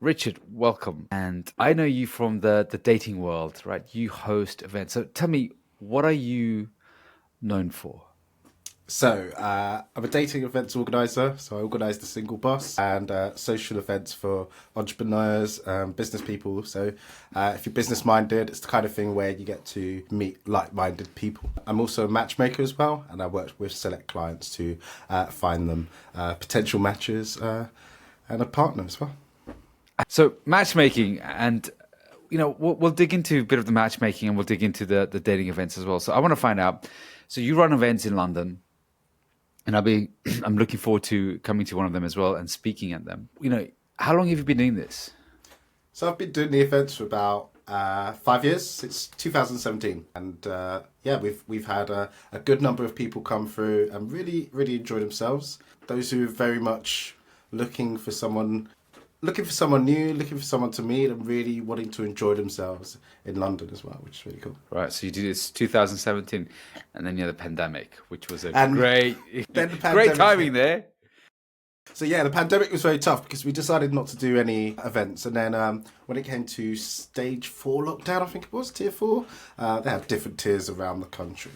Richard, welcome. And I know you from the dating world, right? You host events. So tell me, what are you known for? I'm a dating events organizer. So I organize the Single Boss and social events for entrepreneurs, business people. If you're business minded, it's the kind of thing where you get to meet like minded people. I'm also a matchmaker as well, and I work with select clients to find them potential matches and a partner as well. So matchmaking, and we'll dig into a bit of the matchmaking, and we'll dig into the dating events as well. So I want to find out. So you run events in London, and I'm looking forward to coming to one of them as well and speaking at them. How long have you been doing this? So I've been doing the events for about 5 years, since 2017, and yeah, we've had a good number of people come through and really enjoy themselves. Those who are very much looking for someone, looking for someone new, looking for someone to meet, and really wanting to enjoy themselves in London as well, which is really cool. Right, so you did this 2017, and then you had the pandemic, which was a And great, then the great pandemic timing hit. there. So yeah, the pandemic was very tough because we decided not to do any events, and then when it came to stage four lockdown, I think it was tier four. They have different tiers around the country.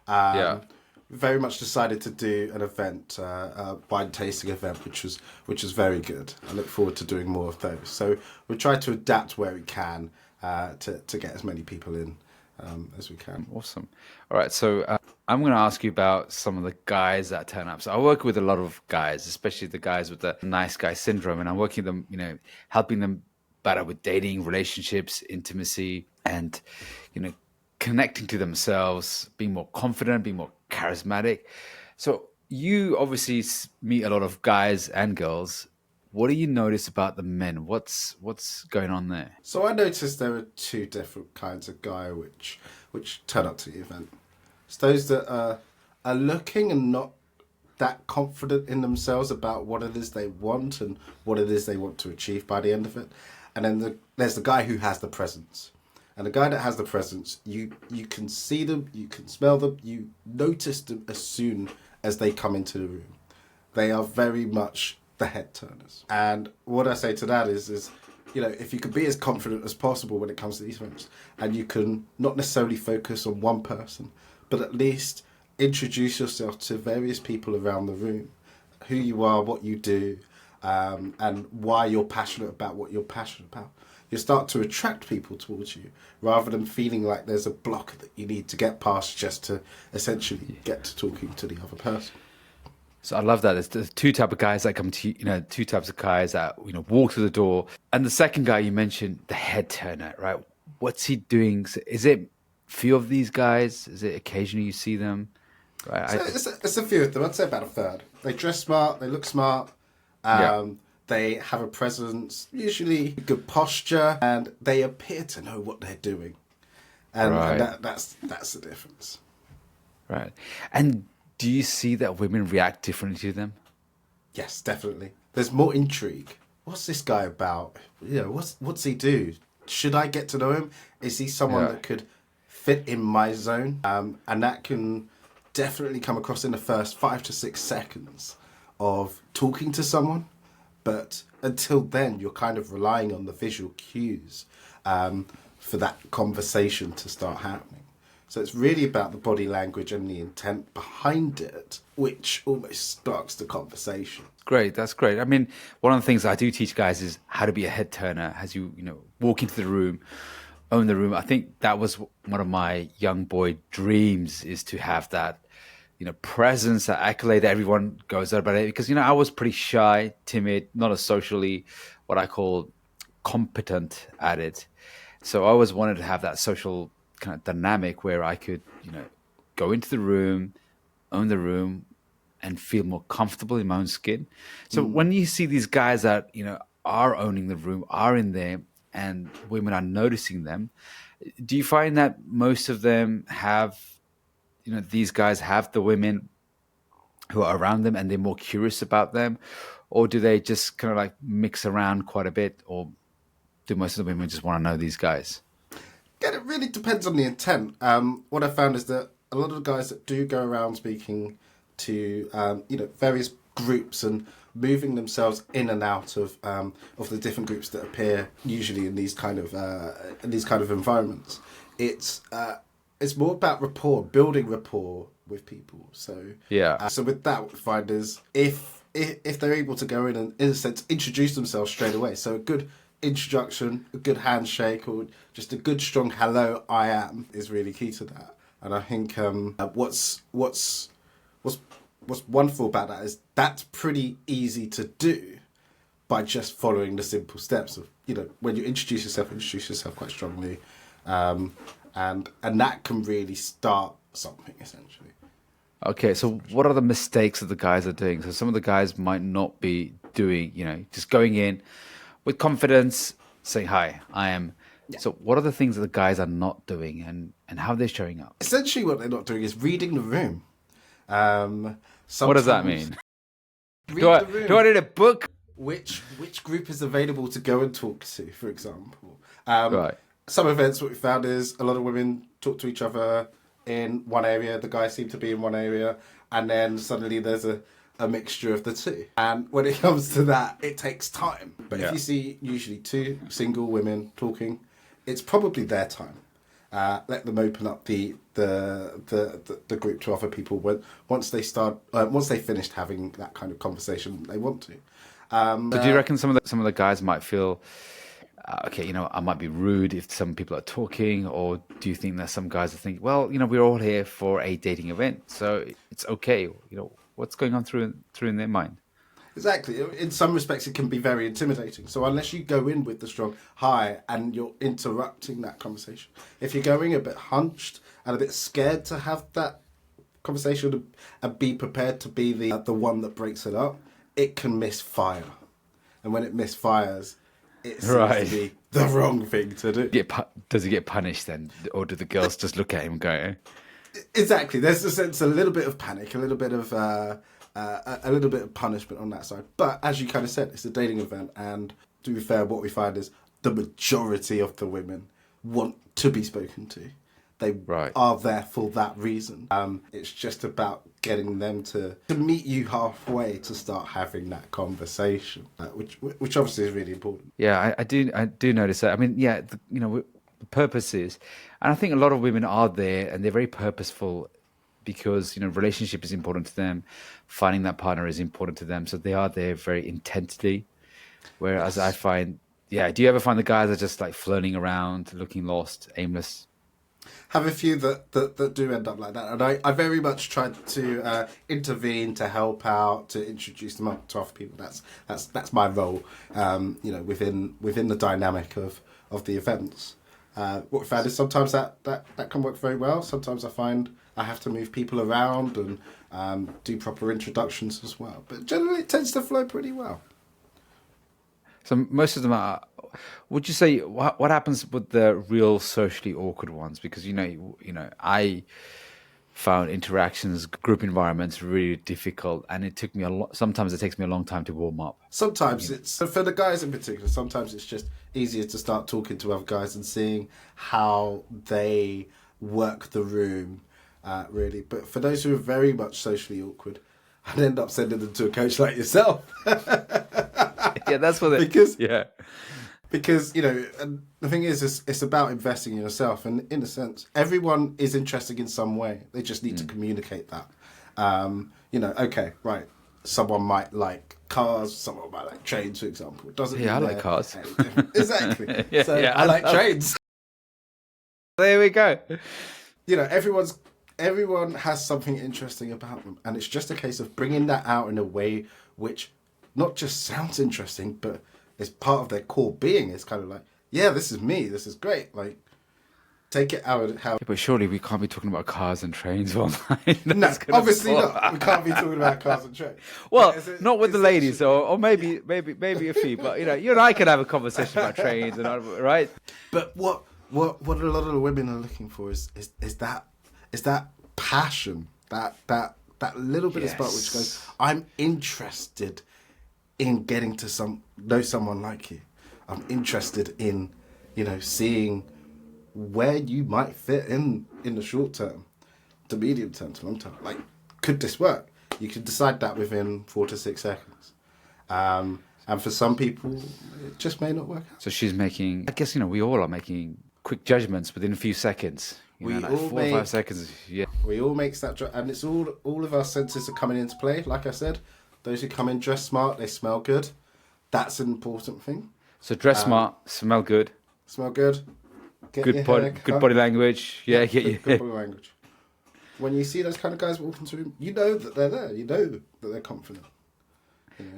Yeah. Very much decided to do an event, a wine tasting event, which was very good. I look forward to doing more of those. So we try to adapt where we can to get as many people in as we can. Awesome. All right. So I'm going to ask you about some of the guys that turn up. So I work with a lot of guys, especially the guys with the nice guy syndrome, and I'm working them, helping them better with dating, relationships, intimacy, and you know, connecting to themselves, being more confident, being more charismatic. So you obviously meet a lot of guys and girls. What do you notice about the men? What's going on there? So I noticed there are two different kinds of guy which turn up to the event. It's those that are looking and not that confident in themselves about what it is they want and what it is they want to achieve by the end of it. And then there's the guy who has the presence. And the guy that has the presence, you can see them, you can smell them, you notice them as soon as they come into the room. They are very much the head turners. And what I say to that is if you can be as confident as possible when it comes to these events, and you can not necessarily focus on one person, but at least introduce yourself to various people around the room, who you are, what you do, and why you're passionate about what you're passionate about. You start to attract people towards you rather than feeling like there's a block that you need to get past just to essentially get to talking to the other person. So I love that. There's two type of guys that come to two types of guys that walk through the door, and the second guy you mentioned, the head turner, right? What's he doing? Is it few of these guys? Is it occasionally you see them? Right? So it's a few of them. I'd say about a third. They dress smart. They look smart. Yeah. They have a presence, usually good posture, and they appear to know what they're doing. And, Right. that's the difference. Right. And do you see that women react differently to them? Yes, definitely. There's more intrigue. What's this guy about? What's he do? Should I get to know him? Is he someone Yeah. that could fit in my zone? And that can definitely come across in the first 5 to 6 seconds of talking to someone. But until then, you're kind of relying on the visual cues for that conversation to start happening. So it's really about the body language and the intent behind it, which almost sparks the conversation. Great, that's great. I mean, one of the things I do teach guys is how to be a head turner as you walk into the room, own the room. I think that was one of my young boy dreams, is to have that, presence, that accolade that everyone goes about it. Because I was pretty shy, timid, not as socially what I call competent at it. So I always wanted to have that social kind of dynamic where I could, go into the room, own the room, and feel more comfortable in my own skin. So when you see these guys that are owning the room, are in there, and women are noticing them, do you find that most of them have, these guys have the women who are around them and they're more curious about them, or do they just kind of like mix around quite a bit, or do most of the women just want to know these guys? Again, it really depends on the intent. What I found is that a lot of the guys that do go around speaking to various groups and moving themselves in and out of the different groups that appear usually in these kind of environments. It's more about rapport, building rapport with people. So Yeah. so with that, what we find is if they're able to go in a sense, introduce themselves straight away. So a good introduction, a good handshake, or just a good strong hello, I am, is really key to that. And I think what's wonderful about that is that's pretty easy to do by just following the simple steps of, when you introduce yourself quite strongly, and that can really start something essentially. Okay, so what are the mistakes that the guys are doing? So some of the guys might not be doing, just going in with confidence, saying, hi, I am. Yeah. So what are the things that the guys are not doing, and how are they showing up? Essentially what they're not doing is reading the room. What does that mean? Do I need a book? Which group is available to go and talk to, for example. Right. Some events, what we found is a lot of women talk to each other in one area, the guys seem to be in one area, and then suddenly there's a mixture of the two. And when it comes to that, it takes time. But if you see usually two single women talking, it's probably their time. Let them open up the group to other people once they finished having that kind of conversation they want to. But do you reckon some of the guys might feel, okay, I might be rude if some people are talking, or do you think that some guys are thinking, well, we're all here for a dating event, so it's okay. What's going on through in their mind? Exactly. In some respects, it can be very intimidating. So unless you go in with the strong hi and you're interrupting that conversation, if you're going a bit hunched and a bit scared to have that conversation and be prepared to be the one that breaks it up, it can misfire. And when it misfires, it seems to be the wrong thing to do. Does he get punished then? Or do the girls just look at him and go, eh? Exactly. There's a little bit of panic, a little bit of punishment on that side. But as you kind of said, it's a dating event, and to be fair, what we find is the majority of the women want to be spoken to. They are there for that reason. It's just about getting them to meet you halfway to start having that conversation, which obviously is really important. Yeah, I do notice that. I mean, the purpose is, and I think a lot of women are there and they're very purposeful because relationship is important to them, finding that partner is important to them, so they are there very intently. Whereas I find, do you ever find the guys are just like floating around, looking lost, aimless? Have a few that do end up like that, and I very much tried to intervene, to help out, to introduce them up to other people. That's my role, within the dynamic of the events. What we found is sometimes that can work very well. Sometimes I find I have to move people around and do proper introductions as well. But generally, it tends to flow pretty well. So most of them are. Would you say what happens with the real socially awkward ones? Because I found interactions, group environments really difficult, and it took me sometimes it takes me a long time to warm up. Sometimes it's for the guys in particular. Sometimes it's just easier to start talking to other guys and seeing how they work the room, really. But for those who are very much socially awkward, I'd end up sending them to a coach like yourself. Yeah, that's what Because, and the thing is, it's about investing in yourself. And in a sense, everyone is interested in some way. They just need to communicate that. Okay, right. Someone might like cars. Someone might like trains, for example. It doesn't mean I like cars. Exactly. I like trains. There we go. Everyone has something interesting about them. And it's just a case of bringing that out in a way which not just sounds interesting, but it's part of their core being. It's kind of like, yeah, this is me. This is great. Like, take it out of how. Yeah, but surely we can't be talking about cars and trains all night. No, obviously not. We can't be talking about cars and trains. Well, not with the ladies, or maybe a few. But you and I could have a conversation about trains, right? But what a lot of the women are looking for is that passion, that little bit of spark which goes, I'm interested in getting to know someone like you. I'm interested in, seeing where you might fit in the short term, to medium term, to long term. Like, could this work? You can decide that within 4 to 6 seconds. And for some people, it just may not work out. So she's making, I guess, we all are making quick judgments within a few seconds. We Like all 4 or 5 seconds. Yeah. We all make and it's all of our senses are coming into play. Like I said, those who come in dressed smart, they smell good. That's an important thing. So dress smart, smell good, Smell good. Get your hair cut. good body language. Yeah, Good body language. When you see those kind of guys walking through, you know that they're there. You know that they're confident.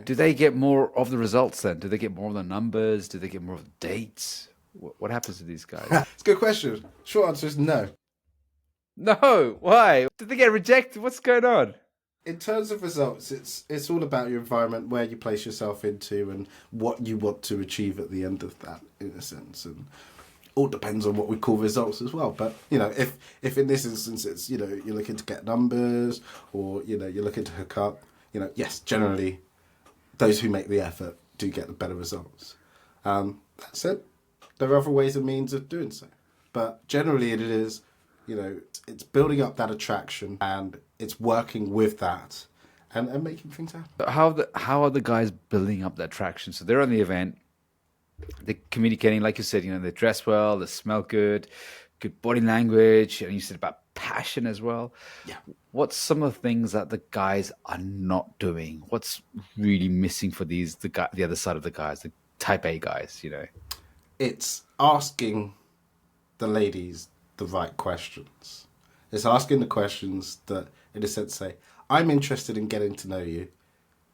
Do they get more of the results then? Do they get more of the numbers? Do they get more of the dates? What happens to these guys? It's a good question. Short answer is no. No, why? Did they get rejected? What's going on? In terms of results, it's all about your environment, where you place yourself into, and what you want to achieve at the end of that, in a sense. And all depends on what we call results as well. But if in this instance it's you're looking to get numbers, or you're looking to hook up, yes, generally those who make the effort do get the better results. That said, there are other ways and means of doing so, but generally it is, it's building up that attraction, and it's working with that and making things happen. But how are the guys building up that traction? So they're on the event, they're communicating, like you said, they dress well, they smell good body language, and you said about passion as well. Yeah. What's some of the things that the guys are not doing? What's really missing for the other side of the guys, the type A guys, It's asking the ladies the right questions. It's asking the questions that, in a sense, say, I'm interested in getting to know you.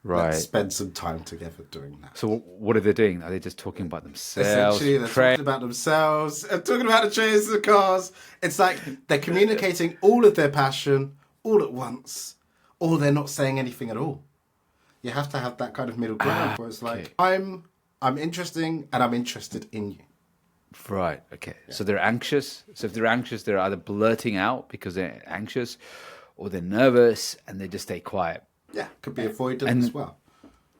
Right. Let's spend some time together doing that. So what are they doing? Are they just talking about themselves? Essentially, they're talking about themselves, talking about the trains and the cars. It's like they're communicating all of their passion all at once, or they're not saying anything at all. You have to have that kind of middle ground where it's like, I'm interesting and I'm interested in you. Right. Okay. Yeah. So they're anxious. So if they're anxious, they're either blurting out because they're anxious, or they're nervous and they just stay quiet. Yeah, could be avoidant as well.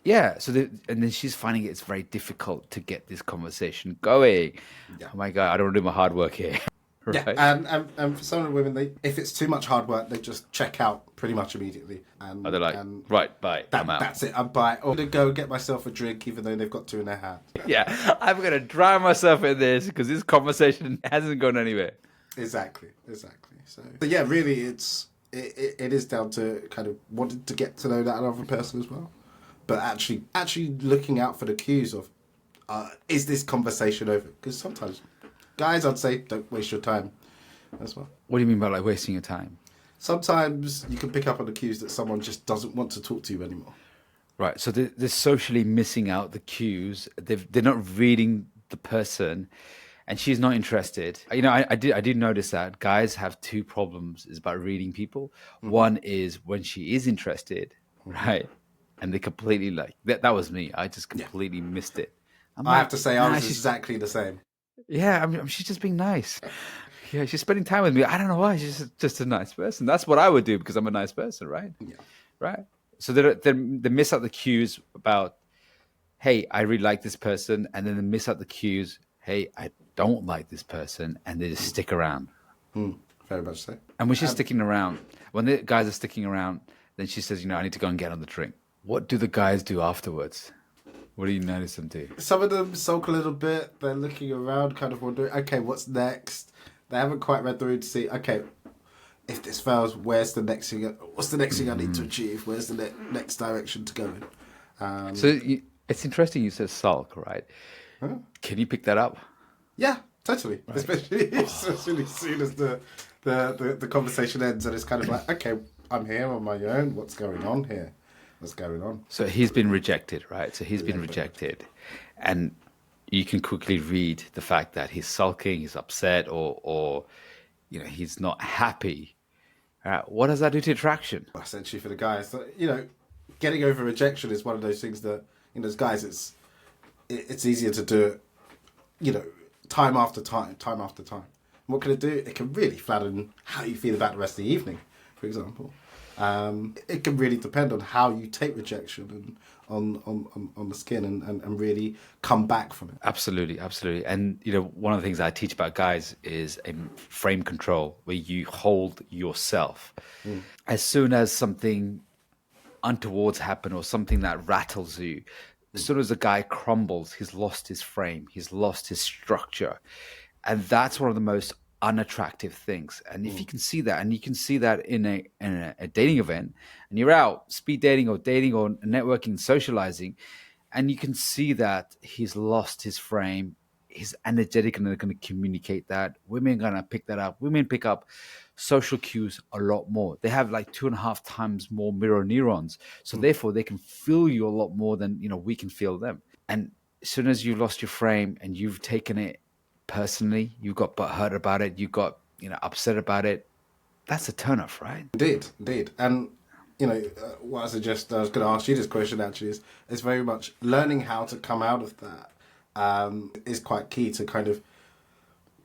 Yeah. So and then she's finding it's very difficult to get this conversation going. Yeah. Oh my God, I don't want to do my hard work here. Right? Yeah, and for some of the women, if it's too much hard work, they just check out pretty much immediately. And they're like, right, bye, I'm out. That's it, I'm bye. Or to go get myself a drink, even though they've got two in their hand. Yeah, I'm going to drown myself in this because this conversation hasn't gone anywhere. Exactly. So yeah, really, it is down to kind of wanting to get to know that other person as well. But actually looking out for the cues of, is this conversation over? Because sometimes... guys, I'd say don't waste your time as well. What do you mean by like wasting your time? Sometimes you can pick up on the cues that someone just doesn't want to talk to you anymore. Right. So they're socially missing out the cues. They're not reading the person, and she's not interested. I did notice that guys have two problems is about reading people. Mm-hmm. One is when she is interested, right? And they completely that was me. I just completely missed it. I have to say, I was exactly the same. Yeah, she's just being nice. Yeah, she's spending time with me. I don't know why. She's just a nice person. That's what I would do because I'm a nice person, right? Yeah. Right. So they miss out the cues about, hey, I really like this person, and then they miss out the cues, hey, I don't like this person, and they just stick around. Very much so. And when she's sticking around, when the guys are sticking around, then she says, I need to go and get on the drink. What do the guys do afterwards? What do you notice them do? Some of them sulk a little bit. They're looking around, kind of wondering, okay, what's next? They haven't quite read through to see, okay, if this fails, where's the next thing? What's the next thing I need to achieve? Where's the next direction to go in? So it's interesting you said sulk, right? Huh? Can you pick that up? Yeah, totally. Right. Especially as soon as the conversation ends, and it's kind of like, okay, I'm here on my own. What's going on here? What's going on? So he's been rejected, right? So he's been rejected. And you can quickly read the fact that he's sulking, he's upset, or he's not happy. What does that do to attraction? Essentially for the guys, getting over rejection is one of those things that, as guys, it's easier to do it, time after time. And what can it do? It can really flatten how you feel about the rest of the evening, for example. It can really depend on how you take rejection and on the skin and really come back from it. Absolutely. And one of the things I teach about guys is a frame control where you hold yourself. As soon as something untoward's happen or something that rattles you, as soon as a guy crumbles, he's lost his frame, he's lost his structure. And that's one of the most unattractive things. And if you can see that, and you can see that in a dating event, and you're out speed dating or networking, socializing, and you can see that he's lost his frame, he's energetic, and they're going to communicate that. Women are going to pick that up. Women pick up social cues a lot more. They have like 2.5 times more mirror neurons. So therefore they can feel you a lot more than, we can feel them. And as soon as you lost your frame and you've taken it personally, you got hurt about it, you got, upset about it, that's a turn off, right? Indeed. And, what I was going to ask you this question actually is very much learning how to come out of that is quite key to kind of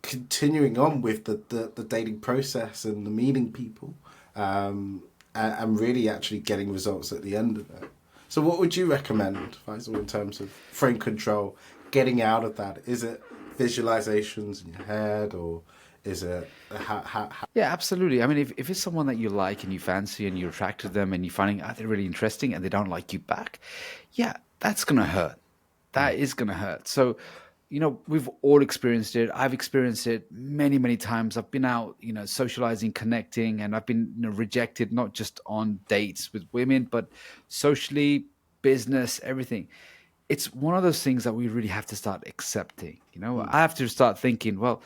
continuing on with the dating process and the meeting people and really actually getting results at the end of it. So what would you recommend, Faisal, in terms of frame control, getting out of that? Is it visualizations in your head, or is it how? Yeah, absolutely. I mean, if it's someone that you like and you fancy and you're attracted to them and you're finding out they're really interesting and they don't like you back, yeah, that's going to hurt. That is going to hurt. So, we've all experienced it. I've experienced it many, many times. I've been out, socializing, connecting, and I've been rejected, not just on dates with women, but socially, business, everything. It's one of those things that we really have to start accepting. I have to start thinking, well,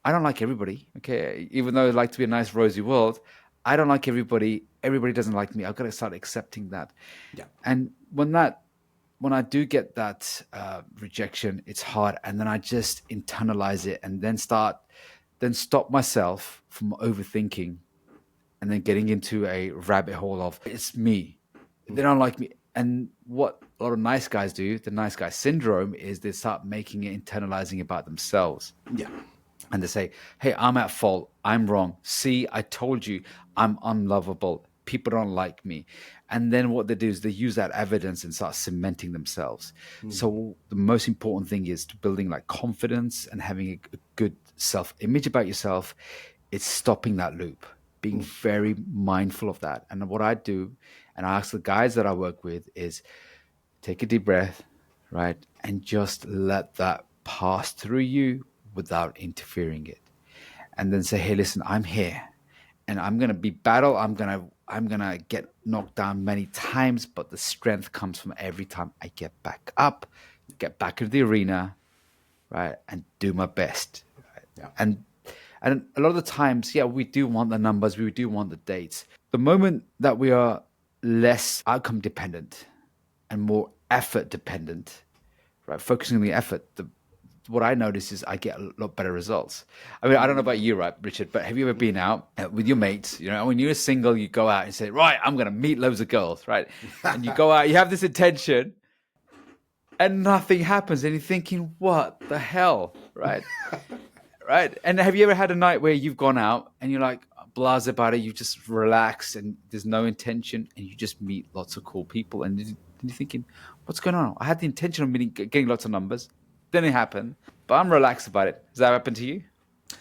I don't like everybody. Okay. Even though I'd like to be a nice, rosy world, I don't like everybody. Everybody doesn't like me. I've got to start accepting that. Yeah. And when I do get that rejection, it's hard. And then I just internalize it and then stop myself from overthinking and then getting into a rabbit hole of it's me. They don't like me. And what a lot of nice guys do, the nice guy syndrome, is they start making it, internalizing about themselves. Yeah. And they say, hey, I'm at fault. I'm wrong. See, I told you I'm unlovable. People don't like me. And then what they do is they use that evidence and start cementing themselves. So the most important thing is to building like confidence and having a good self-image about yourself. It's stopping that loop, being very mindful of that. And what I do, and I ask the guys that I work with, is take a deep breath, right? And just let that pass through you without interfering it. And then say, hey, listen, I'm here and I'm going to be battle. I'm going to get knocked down many times, but the strength comes from every time I get back up, get back into the arena, right? And do my best. Right? Yeah. And a lot of the times, yeah, we do want the numbers. We do want the dates. The moment that we are less outcome dependent and more effort dependent, right? Focusing on the effort, what I notice is I get a lot better results. I mean, I don't know about you, right, Richard, but have you ever been out with your mates? When you're single, you go out and say, right, I'm going to meet loads of girls, right? And you go out, you have this intention and nothing happens. And you're thinking, what the hell, right? Right. And have you ever had a night where you've gone out and you're like blasé about it, you just relax and there's no intention and you just meet lots of cool people and you're thinking, what's going on? I had the intention of getting lots of numbers. Then it happened, but I'm relaxed about it. Does that happen to you?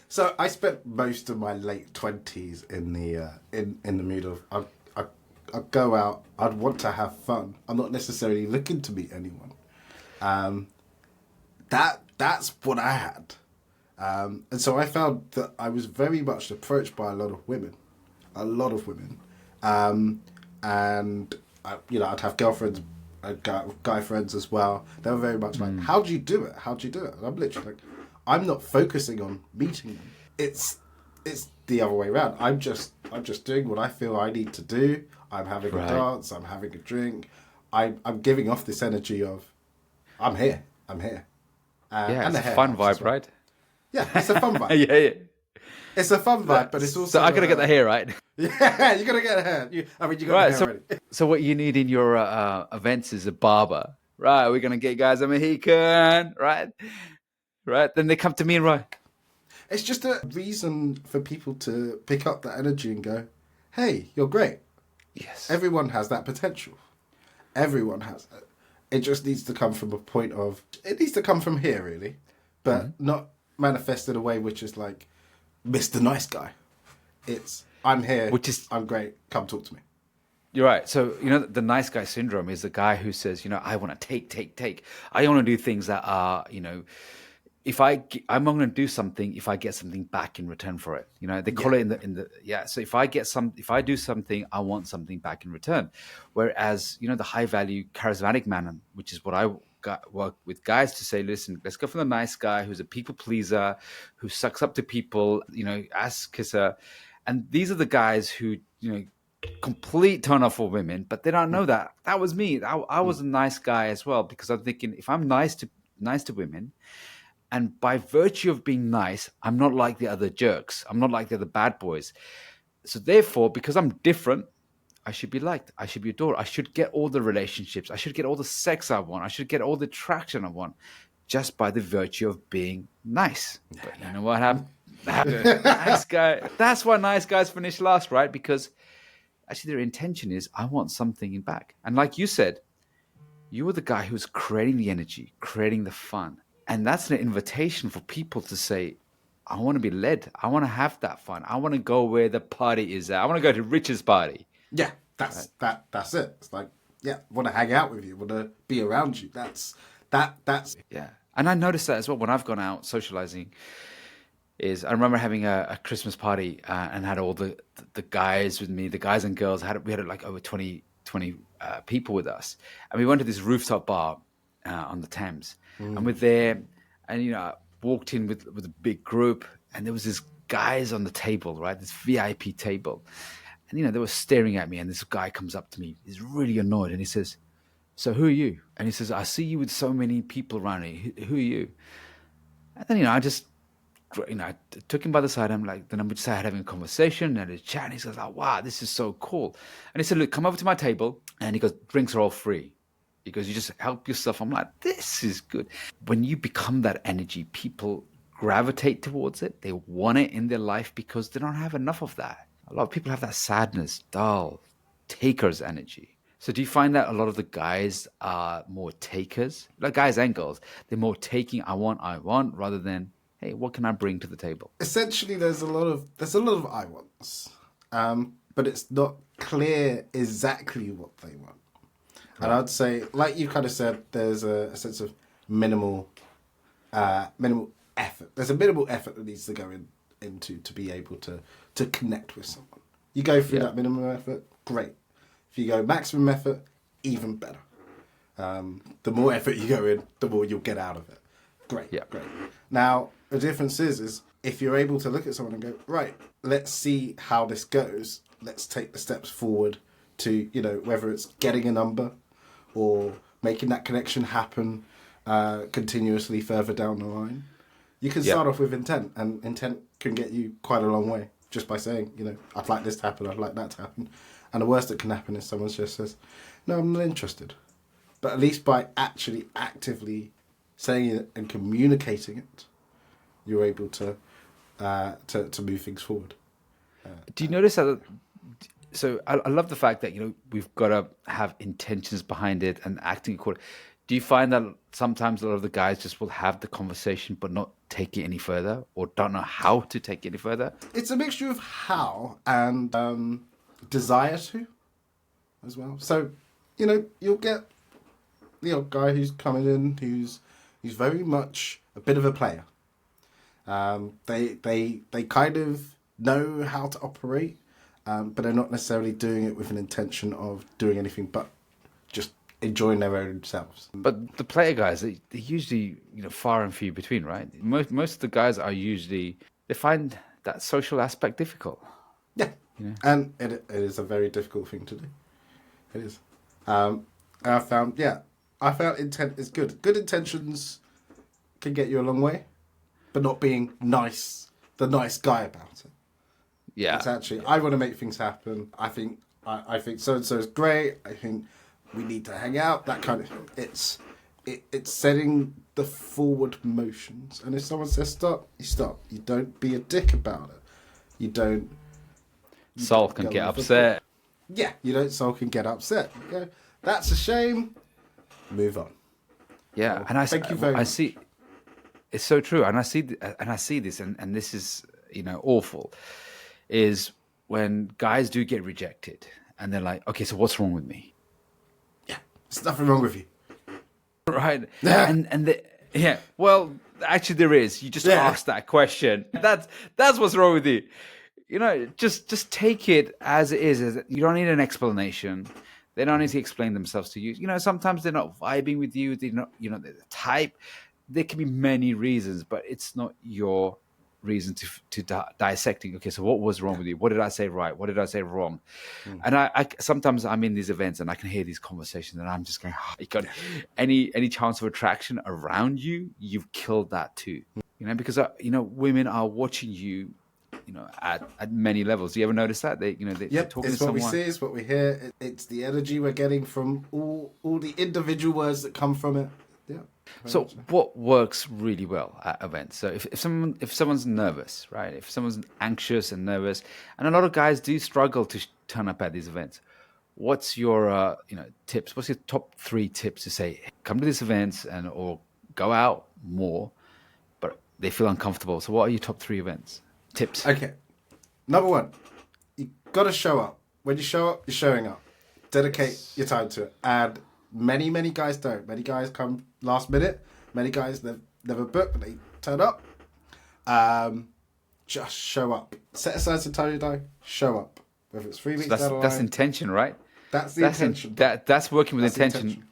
So I spent most of my late 20s in the mood of I'd go out, I'd want to have fun. I'm not necessarily looking to meet anyone. That's what I had. And so I found that I was very much approached by a lot of women. And I'd have girlfriends, guy friends as well. They were very much like, how do you do it? And I'm literally like, I'm not focusing on meeting them. It's the other way around. I'm just doing what I feel I need to do. I'm having a dance. I'm having a drink. I'm giving off this energy of, I'm here. Yeah, and it's a fun vibe, well. Right? Yeah, it's a fun vibe. Yeah. It's a fun vibe, but it's also... So I got to get the hair right. Yeah, you got to get the hair. You got the hair ready. So what you need in your events is a barber. Right, we're going to get guys a Mohican, right? Right, then they come to me and right. It's just a reason for people to pick up that energy and go, hey, you're great. Yes. Everyone has that potential. Everyone has it. It just needs to come from a point of... It needs to come from here, really. But not manifest in a way which is like... Mr. Nice Guy. It's, I'm here, I'm great, come talk to me. You're right. So, the nice guy syndrome is the guy who says, I want to take, take, take. I want to do things that are, if I'm going to do something if I get something back in return for it. They call Yeah. it yeah. So if I do something, I want something back in return. Whereas, the high value charismatic man, which is what I work with guys to say, listen, let's go for the nice guy who's a people pleaser, who sucks up to people, ass kisser. And these are the guys who, complete turn off for women, but they don't know that. That was me. I was a nice guy as well, because I'm thinking if I'm nice to women, and by virtue of being nice, I'm not like the other jerks. I'm not like the other bad boys. So therefore, because I'm different, I should be liked. I should be adored. I should get all the relationships. I should get all the sex I want. I should get all the attraction I want, just by the virtue of being nice. But you know what happened? Nice guy. That's why nice guys finish last, right? Because actually their intention is, I want something in back. And like you said, you were the guy who's creating the energy, creating the fun. And that's an invitation for people to say, I want to be led. I want to have that fun. I want to go where the party is at. I want to go to Rich's party. Yeah, that's it. It's like, yeah, want to hang out with you, want to be around you. That's Yeah. And I noticed that as well when I've gone out socializing. I remember having a Christmas party, and had all the guys with me, the guys and girls. We had like over 20 people with us, and we went to this rooftop bar on the Thames, and we're there, and I walked in with a big group, and there was this guys on the table, right, this VIP table, and they were staring at me, and this guy comes up to me, he's really annoyed, and he says, "So who are you?" And he says, "I see you with so many people around you. Who are you?" And then I just I took him by the side. I'm like, then we just started having a conversation and a chat. And he says, "Oh, wow, this is so cool." And he said, "Look, come over to my table." And he goes, "Drinks are all free." He goes, "You just help yourself." I'm like, this is good. When you become that energy, people gravitate towards it. They want it in their life because they don't have enough of that. A lot of people have that sadness, dull, takers energy. So do you find that a lot of the guys are more takers? Like guys and girls, they're more taking, I want, rather than, hey, what can I bring to the table? essentially there's a lot of I wants, but it's not clear exactly what they want. And I'd say, like you kind of said, there's a sense of minimal effort. There's a minimal effort that needs to go into to be able to connect with someone. You go through that minimum effort, great. If you go maximum effort, even better. The more effort you go in, the more you'll get out of it. Great, great. Now, the difference is if you're able to look at someone and go, right, let's see how this goes. Let's take the steps forward to, whether it's getting a number or making that connection happen continuously further down the line. You can start off with intent, and intent can get you quite a long way just by saying, I'd like this to happen, I'd like that to happen. And the worst that can happen is someone just says, no, I'm not interested. But at least by actually actively saying it and communicating it, you're able to move things forward. Do you notice that? So I love the fact that we've got to have intentions behind it and acting according. Do you find that sometimes a lot of the guys just will have the conversation but not take it any further, or don't know how to take it any further? It's a mixture of how and desire to, as well. So, you'll get the odd guy who's coming in who's very much a bit of a player. They kind of know how to operate, but they're not necessarily doing it with an intention of doing anything but just enjoying their own selves. But the player guys, they're usually far and few between, right? Most of the guys are usually, they find that social aspect difficult. Yeah, and it is a very difficult thing to do. It is. And I found intent is good. Good intentions can get you a long way, but not being nice, the nice guy about it. Yeah. It's actually, I want to make things happen. I think so-and-so is great. I think we need to hang out, that kind of thing. It's setting the forward motions. And if someone says stop, you stop. You don't be a dick about it. You don't... Sulk and get upset. Yeah, you don't sulk and get upset. You go, that's a shame. Move on. Yeah, and I see... It's so true. And I see this, and this is, awful, is when guys do get rejected and they're like, okay, so what's wrong with me? Yeah, there's nothing wrong with you. Right. Yeah. Yeah, well, actually there is. You just Yeah. asked that question. That's what's wrong with you. Just take it as it is. You don't need an explanation. They don't need to explain themselves to you. Sometimes they're not vibing with you. They're not, they're the type. There can be many reasons, but it's not your reason to dissecting. Okay, so what was wrong with you? What did I say right? What did I say wrong? And I sometimes I'm in these events and I can hear these conversations and I'm just going, oh, you got any chance of attraction around you, you've killed that too. Because women are watching you, at many levels. Do you ever notice that they're Yep, talking it's to what we someone? see, it's what we hear. It's the energy we're getting from all the individual words that come from it. Yeah. very So much so. what works really well at events? So if someone's nervous, right? If someone's anxious and nervous, and a lot of guys do struggle to turn up at these events, what's your tips? What's your top 3 tips to say, hey, come to these events or go out more, but they feel uncomfortable? So what are your top 3 events tips? Okay. Number 1, you got to show up. When you show up, you're showing up. Dedicate your time to it. And many guys don't. Many guys come last minute. Many guys never book, but they turn up. Just show up. Set aside some time to die. Show up. Whether it's 3 weeks So down the that's line. intention, right? That's the intention. That's working with That's the intention,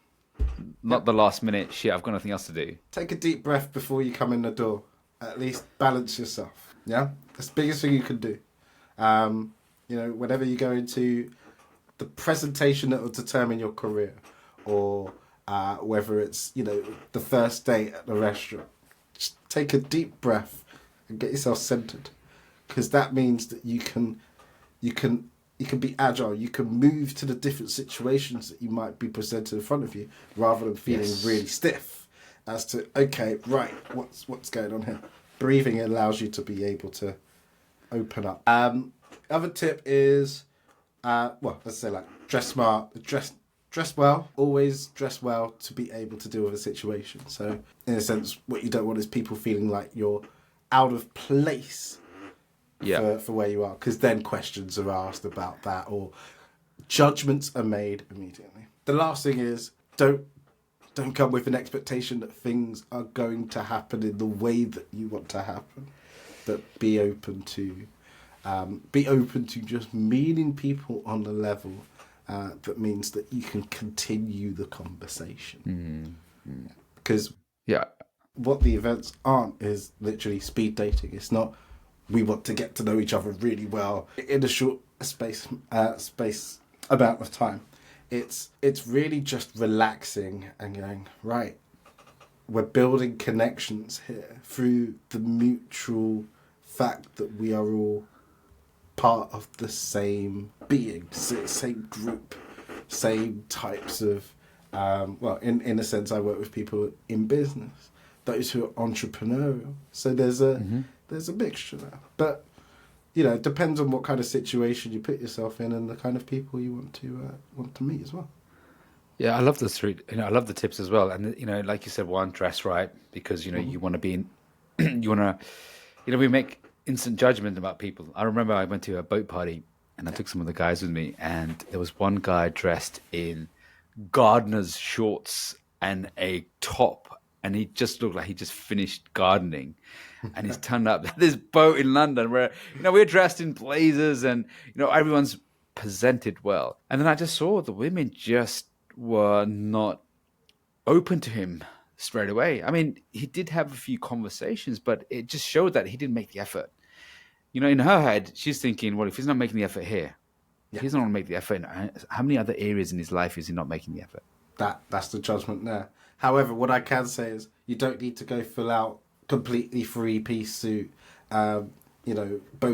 not the last minute shit. I've got nothing else to do. Take a deep breath before you come in the door. At least balance yourself. Yeah? That's the biggest thing you can do. Whenever you go into the presentation that will determine your career, or whether it's, the first date at the restaurant, just take a deep breath and get yourself centered. Because that means that you can be agile. You can move to the different situations that you might be presented in front of you, rather than feeling really stiff as to, okay, right, what's going on here. Breathing allows you to be able to open up. Other tip is, let's say, like, dress smart, dress well. Always dress well to be able to deal with a situation. So, in a sense, what you don't want is people feeling like you're out of place for where you are, because then questions are asked about that, or judgments are made immediately. The last thing is, don't come with an expectation that things are going to happen in the way that you want to happen, but be open to just meeting people on the level that means that you can continue the conversation. Because what the events aren't is literally speed dating. It's not, we want to get to know each other really well in a short space amount of time. It's really just relaxing and going, right, we're building connections here through the mutual fact that we are all part of the same being, same group, same types of, in a sense, I work with people in business, those who are entrepreneurial. So there's a mixture there. But, it depends on what kind of situation you put yourself in and the kind of people you want to meet as well. Yeah, I love the street. I love the tips as well. And like you said, one, dress right, because you want to be in. You want to. We make instant judgment about people. I remember I went to a boat party and I took some of the guys with me, and there was one guy dressed in gardener's shorts and a top, and he just looked like he just finished gardening. And he's turned up this boat in London where we're dressed in blazers and everyone's presented well. And then I just saw the women just were not open to him straight away. I mean, he did have a few conversations, but it just showed that he didn't make the effort. In her head, she's thinking, well, if he's not making the effort here, he's not going to make the effort. How many other areas in his life is he not making the effort? That's the judgment there. However, what I can say is you don't need to go full out, completely 3-piece suit, bow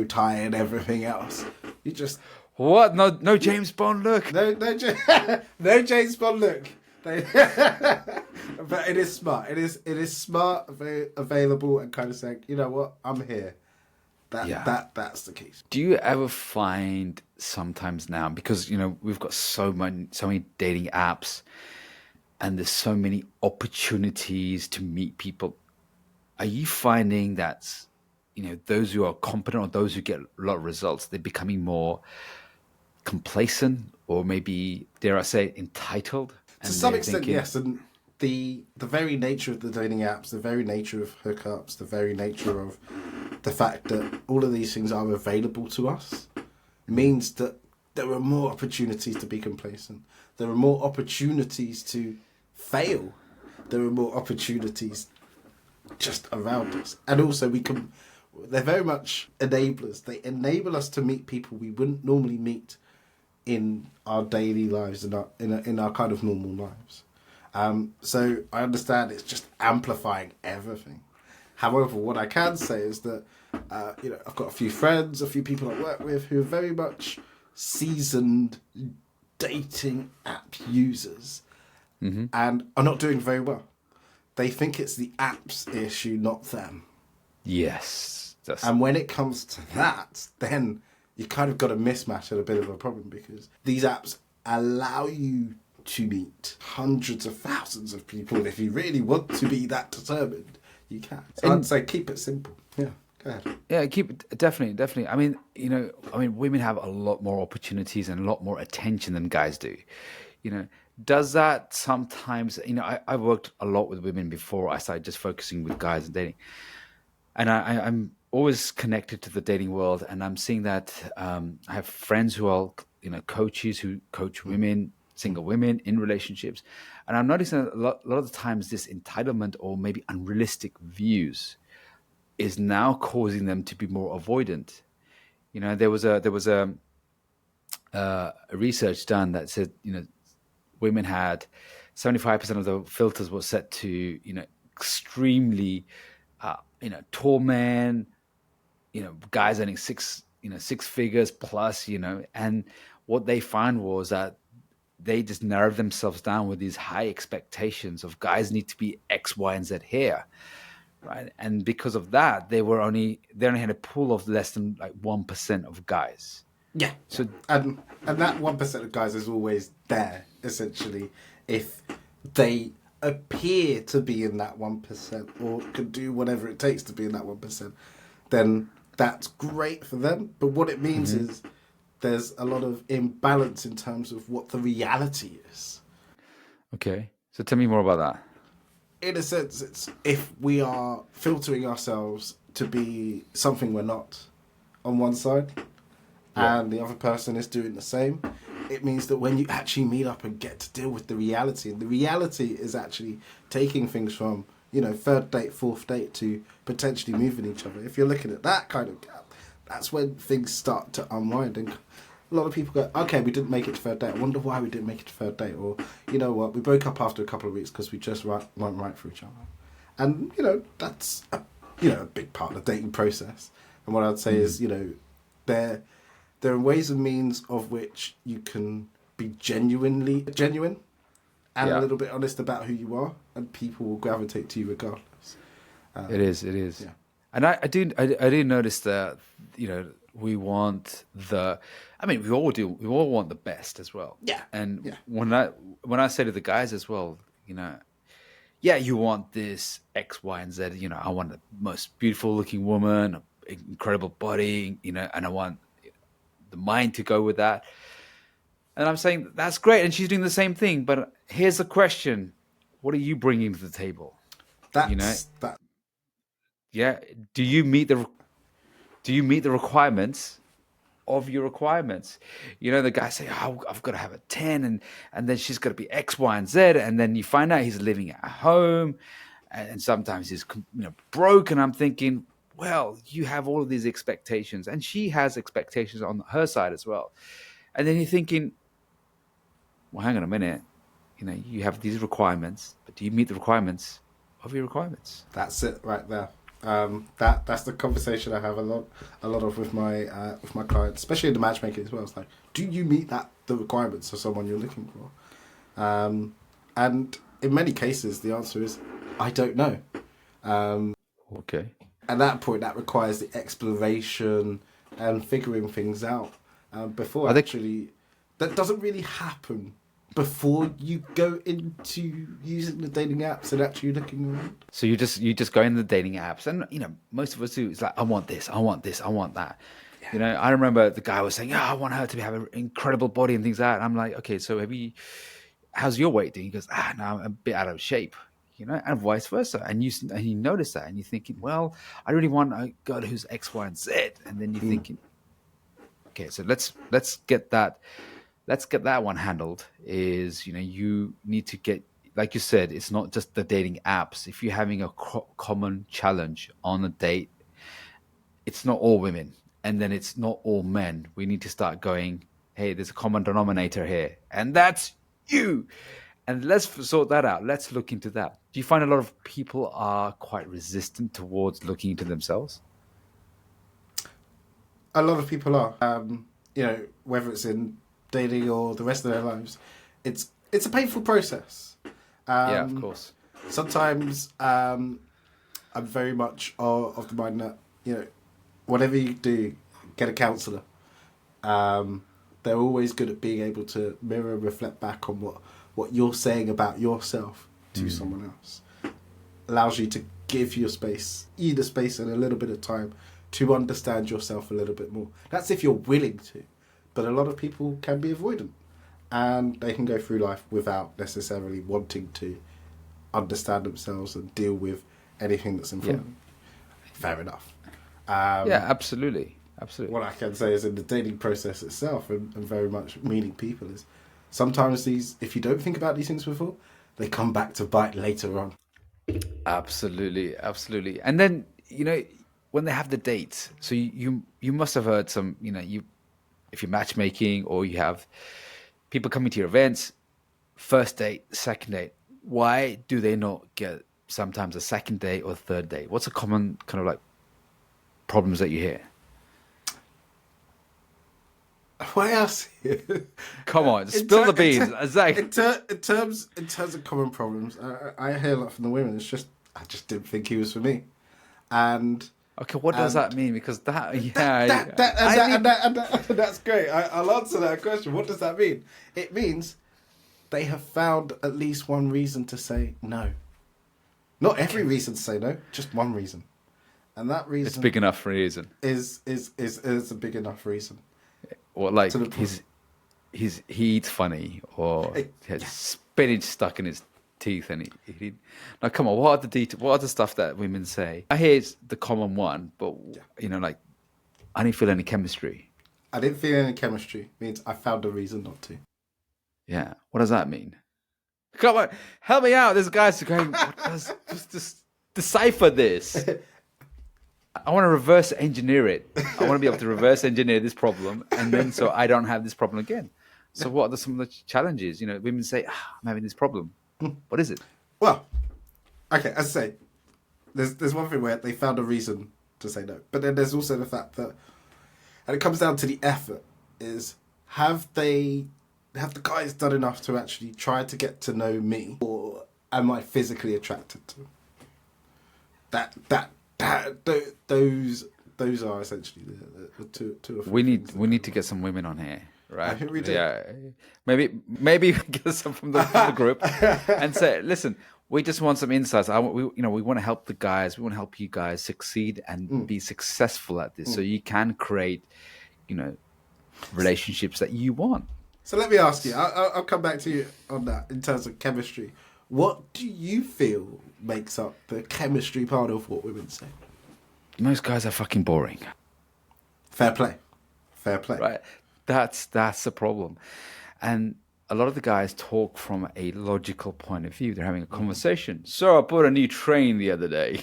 tie and everything else. You just... What? No James Bond look? No James Bond look. But it is smart. It is smart, available, and kind of saying, you know what, I'm here. That's the case. Do you ever find sometimes now, because we've got so many dating apps, and there's so many opportunities to meet people, are you finding that those who are competent or those who get a lot of results, they're becoming more complacent, or maybe, dare I say, entitled. To And some they're extent, thinking, yes, and the very nature of the dating apps, the very nature of hookups, the very nature of the fact that all of these things are available to us means that there are more opportunities to be complacent. There are more opportunities to fail. There are more opportunities just around us. And also they're very much enablers. They enable us to meet people we wouldn't normally meet in our daily lives, in our kind of normal lives. So I understand it's just amplifying everything. However, what I can say is that I've got a few friends, a few people I work with who are very much seasoned dating app users and are not doing very well. They think it's the app's issue, not them. yes, And when it comes to that, then you kind of got a mismatch and a bit of a problem, because these apps allow you to meet hundreds of thousands of people. And if you really want to be that determined, you can. So I'd say keep it simple. Yeah, go ahead. yeah, keep it definitely. I mean, women have a lot more opportunities and a lot more attention than guys do. Does that sometimes? I worked a lot with women before I started just focusing with guys and dating, and I'm always connected to the dating world, and I'm seeing that I have friends who are coaches who coach women, single women in relationships, and I'm noticing a lot of the times this entitlement or maybe unrealistic views is now causing them to be more avoidant. There was a research done that said women had 75% of the filters were set to extremely tall men, guys earning six figures plus, and what they found was that they just narrowed themselves down with these high expectations of guys need to be X, Y, and Z here, right? And because of that, they only had a pool of less than like 1% of guys. Yeah. So and that 1% of guys is always there, essentially, if they appear to be in that 1% or can do whatever it takes to be in that 1%, then that's great for them. But what it means is there's a lot of imbalance in terms of what the reality is. okay, so tell me more about that. In a sense, it's if we are filtering ourselves to be something we're not on one side, and the other person is doing the same, it means that when you actually meet up and get to deal with the reality, and the reality is actually taking things from, third date, fourth date to potentially moving each other. If you're looking at that kind of gap, that's when things start to unwind. And a lot of people go, okay, we didn't make it to third date. I wonder why we didn't make it to third date. Or, you know what, we broke up after a couple of weeks because we just weren't right for each other. And, that's a big part of the dating process. And what I'd say is, there are ways and means of which you can be genuine and a little bit honest about who you are, and people will gravitate to you regardless. It is. Yeah. And I do notice that, we want we all do. We all want the best as well. Yeah. And Yeah. when I say to the guys as well, you want this X, Y, and Z. I want the most beautiful looking woman, incredible body, and I want the mind to go with that. And I'm saying that's great, and she's doing the same thing. But here's the question: what are you bringing to the table? That's that. Yeah, do you meet the requirements of your requirements? The guys say, "Oh, I've got to have a 10, and then she's got to be X, Y, and Z," and then you find out he's living at home, and sometimes he's broke. And I'm thinking, well, you have all of these expectations, and she has expectations on her side as well. And then you're thinking, well, hang on a minute, you have these requirements, but do you meet the requirements of your requirements? That's it right there. That's the conversation I have a lot of with my clients, especially in the matchmaking as well. It's like, do you meet the requirements of someone you're looking for? And in many cases, the answer is, I don't know. Okay. At that point, that requires the exploration and figuring things out before actually. That doesn't really happen before you go into using the dating apps and actually looking around. So you just go in the dating apps, and most of us do. It's like, I want this, I want this, I want that. You know, I remember the guy was saying, "Yeah, I want her to have an incredible body and things like that." I'm like, "Okay, so how's your weight doing?" He goes, "No, I'm a bit out of shape." You know, and vice versa. And you notice that, and you're thinking, "Well, I really want a girl who's X, Y, and Z." And then you're thinking, "Okay, so let's get that one handled." Is, you know, you need to get, like you said, it's not just the dating apps. If you're having a common challenge on a date, it's not all women, and then it's not all men. We need to start going, hey, there's a common denominator here, and that's you. And let's sort that out. Let's look into that. Do you find a lot of people are quite resistant towards looking into themselves? A lot of people are. You know, whether it's in dating or the rest of their lives, it's a painful process. Yeah, of Um, course. Sometimes I'm very much of the mind that, you know, whatever you do, get a counsellor. They're always good at being able to mirror and reflect back on what you're saying about yourself to someone else. Allows you to give your space, either space and a little bit of time to understand yourself a little bit more. That's if you're willing to. But a lot of people can be avoidant and they can go through life without necessarily wanting to understand themselves and deal with anything that's in Yeah. front of them. Fair enough. Yeah, absolutely. Absolutely. What I can say is in the dating process itself and very much meeting people is sometimes these, if you don't think about these things before, they come back to bite later on. Absolutely, absolutely. And then, you know, when they have the dates, so you must have heard some, you know, you if you're matchmaking or you have people coming to your events, first date, second date, why do they not get sometimes a second date or third date? What's a common kind of like problems that you hear? What else? Come on, spill the beans. Exactly. In terms of common problems, I hear a lot from the women. It's just I just didn't think he was for me, and Okay, what does and that mean? Because that's great. I'll answer that question. What does that mean? It means they have found at least one reason to say no. Not every reason to say no, just one reason, and that reason it's big enough for a reason. is a big enough reason. Or like To the point. he eats funny, or he has spinach stuck in his teeth, and he now come on, what are the what are the stuff that women say? I hear it's the common one, but you know, like, I didn't feel any chemistry. I didn't feel any chemistry. Means I found a reason not to. Yeah, what does that mean? Come on, help me out. This guy's going, what does just decipher this? I want to reverse engineer it. I want to be able to reverse engineer this problem, and then so I don't have this problem again. So what are some of the challenges? You know, women say, I'm having this problem. What is it? Well, okay, as I say, there's one thing where they found a reason to say no, but then there's also the fact that, and it comes down to the effort, is have the guys done enough to actually try to get to know me, or am I physically attracted to them? Those are essentially the two or three We things need to get some women on here, right? I think we do. Yeah, maybe get some from the group and say, listen, we just want some insights. We want to help the guys. We want to help you guys succeed and be successful at this, so you can create, you know, relationships that you want. So let me ask you, I'll come back to you on that in terms of chemistry. What do you feel makes up the chemistry part of what women say? Most guys are fucking boring, Fair play. Fair play. right? That's the problem, and a lot of the guys talk from a logical point of view. They're having a conversation. So I bought a new train the other day.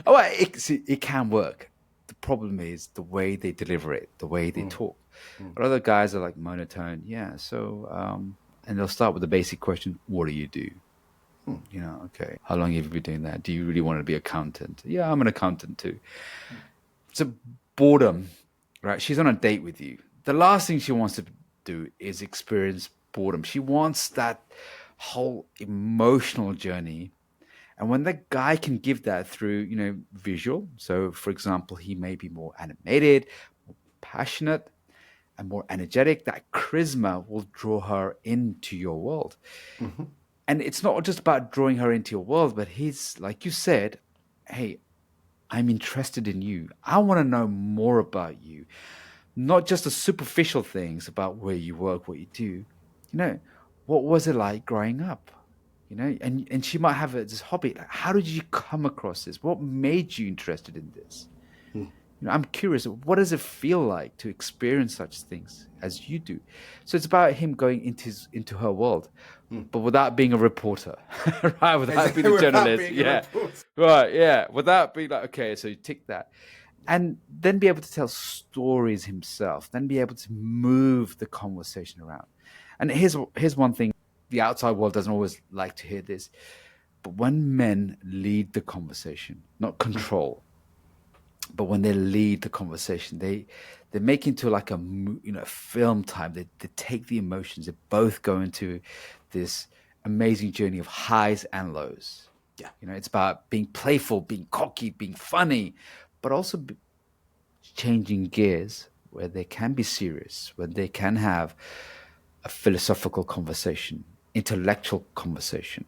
Oh, it can work. The problem is the way they deliver it, the way they talk. A lot of the guys are like monotone. Yeah, so and they'll start with the basic question: what do you do? You know, okay. How long have you been doing that? Do you really want to be an accountant? Yeah, I'm an accountant too. So boredom, right? She's on a date with you. The last thing she wants to do is experience boredom. She wants that whole emotional journey. And when the guy can give that through, you know, visual. So for example, he may be more animated, more passionate, and more energetic. That charisma will draw her into your world. And it's not just about drawing her into your world, but he's, like you said, hey, I'm interested in you. I want to know more about you, not just the superficial things about where you work, what you do. What was it like growing up? And she might have this hobby. Like, how did you come across this? What made you interested in this? I'm curious, what does it feel like to experience such things as you do? So it's about him going into her world, but without being a reporter, right? Without being a Without journalist. being a Yeah. reporter. Right. Yeah. Without being like, okay, so you tick that. And then be able to tell stories himself, then be able to move the conversation around. And here's one thing, the outside world doesn't always like to hear this, but when men lead the conversation, not control, but when they lead the conversation, they make into like film time. They take the emotions. They both go into this amazing journey of highs and lows. Yeah. It's about being playful, being cocky, being funny, but also changing gears where they can be serious, where they can have a philosophical conversation, intellectual conversation.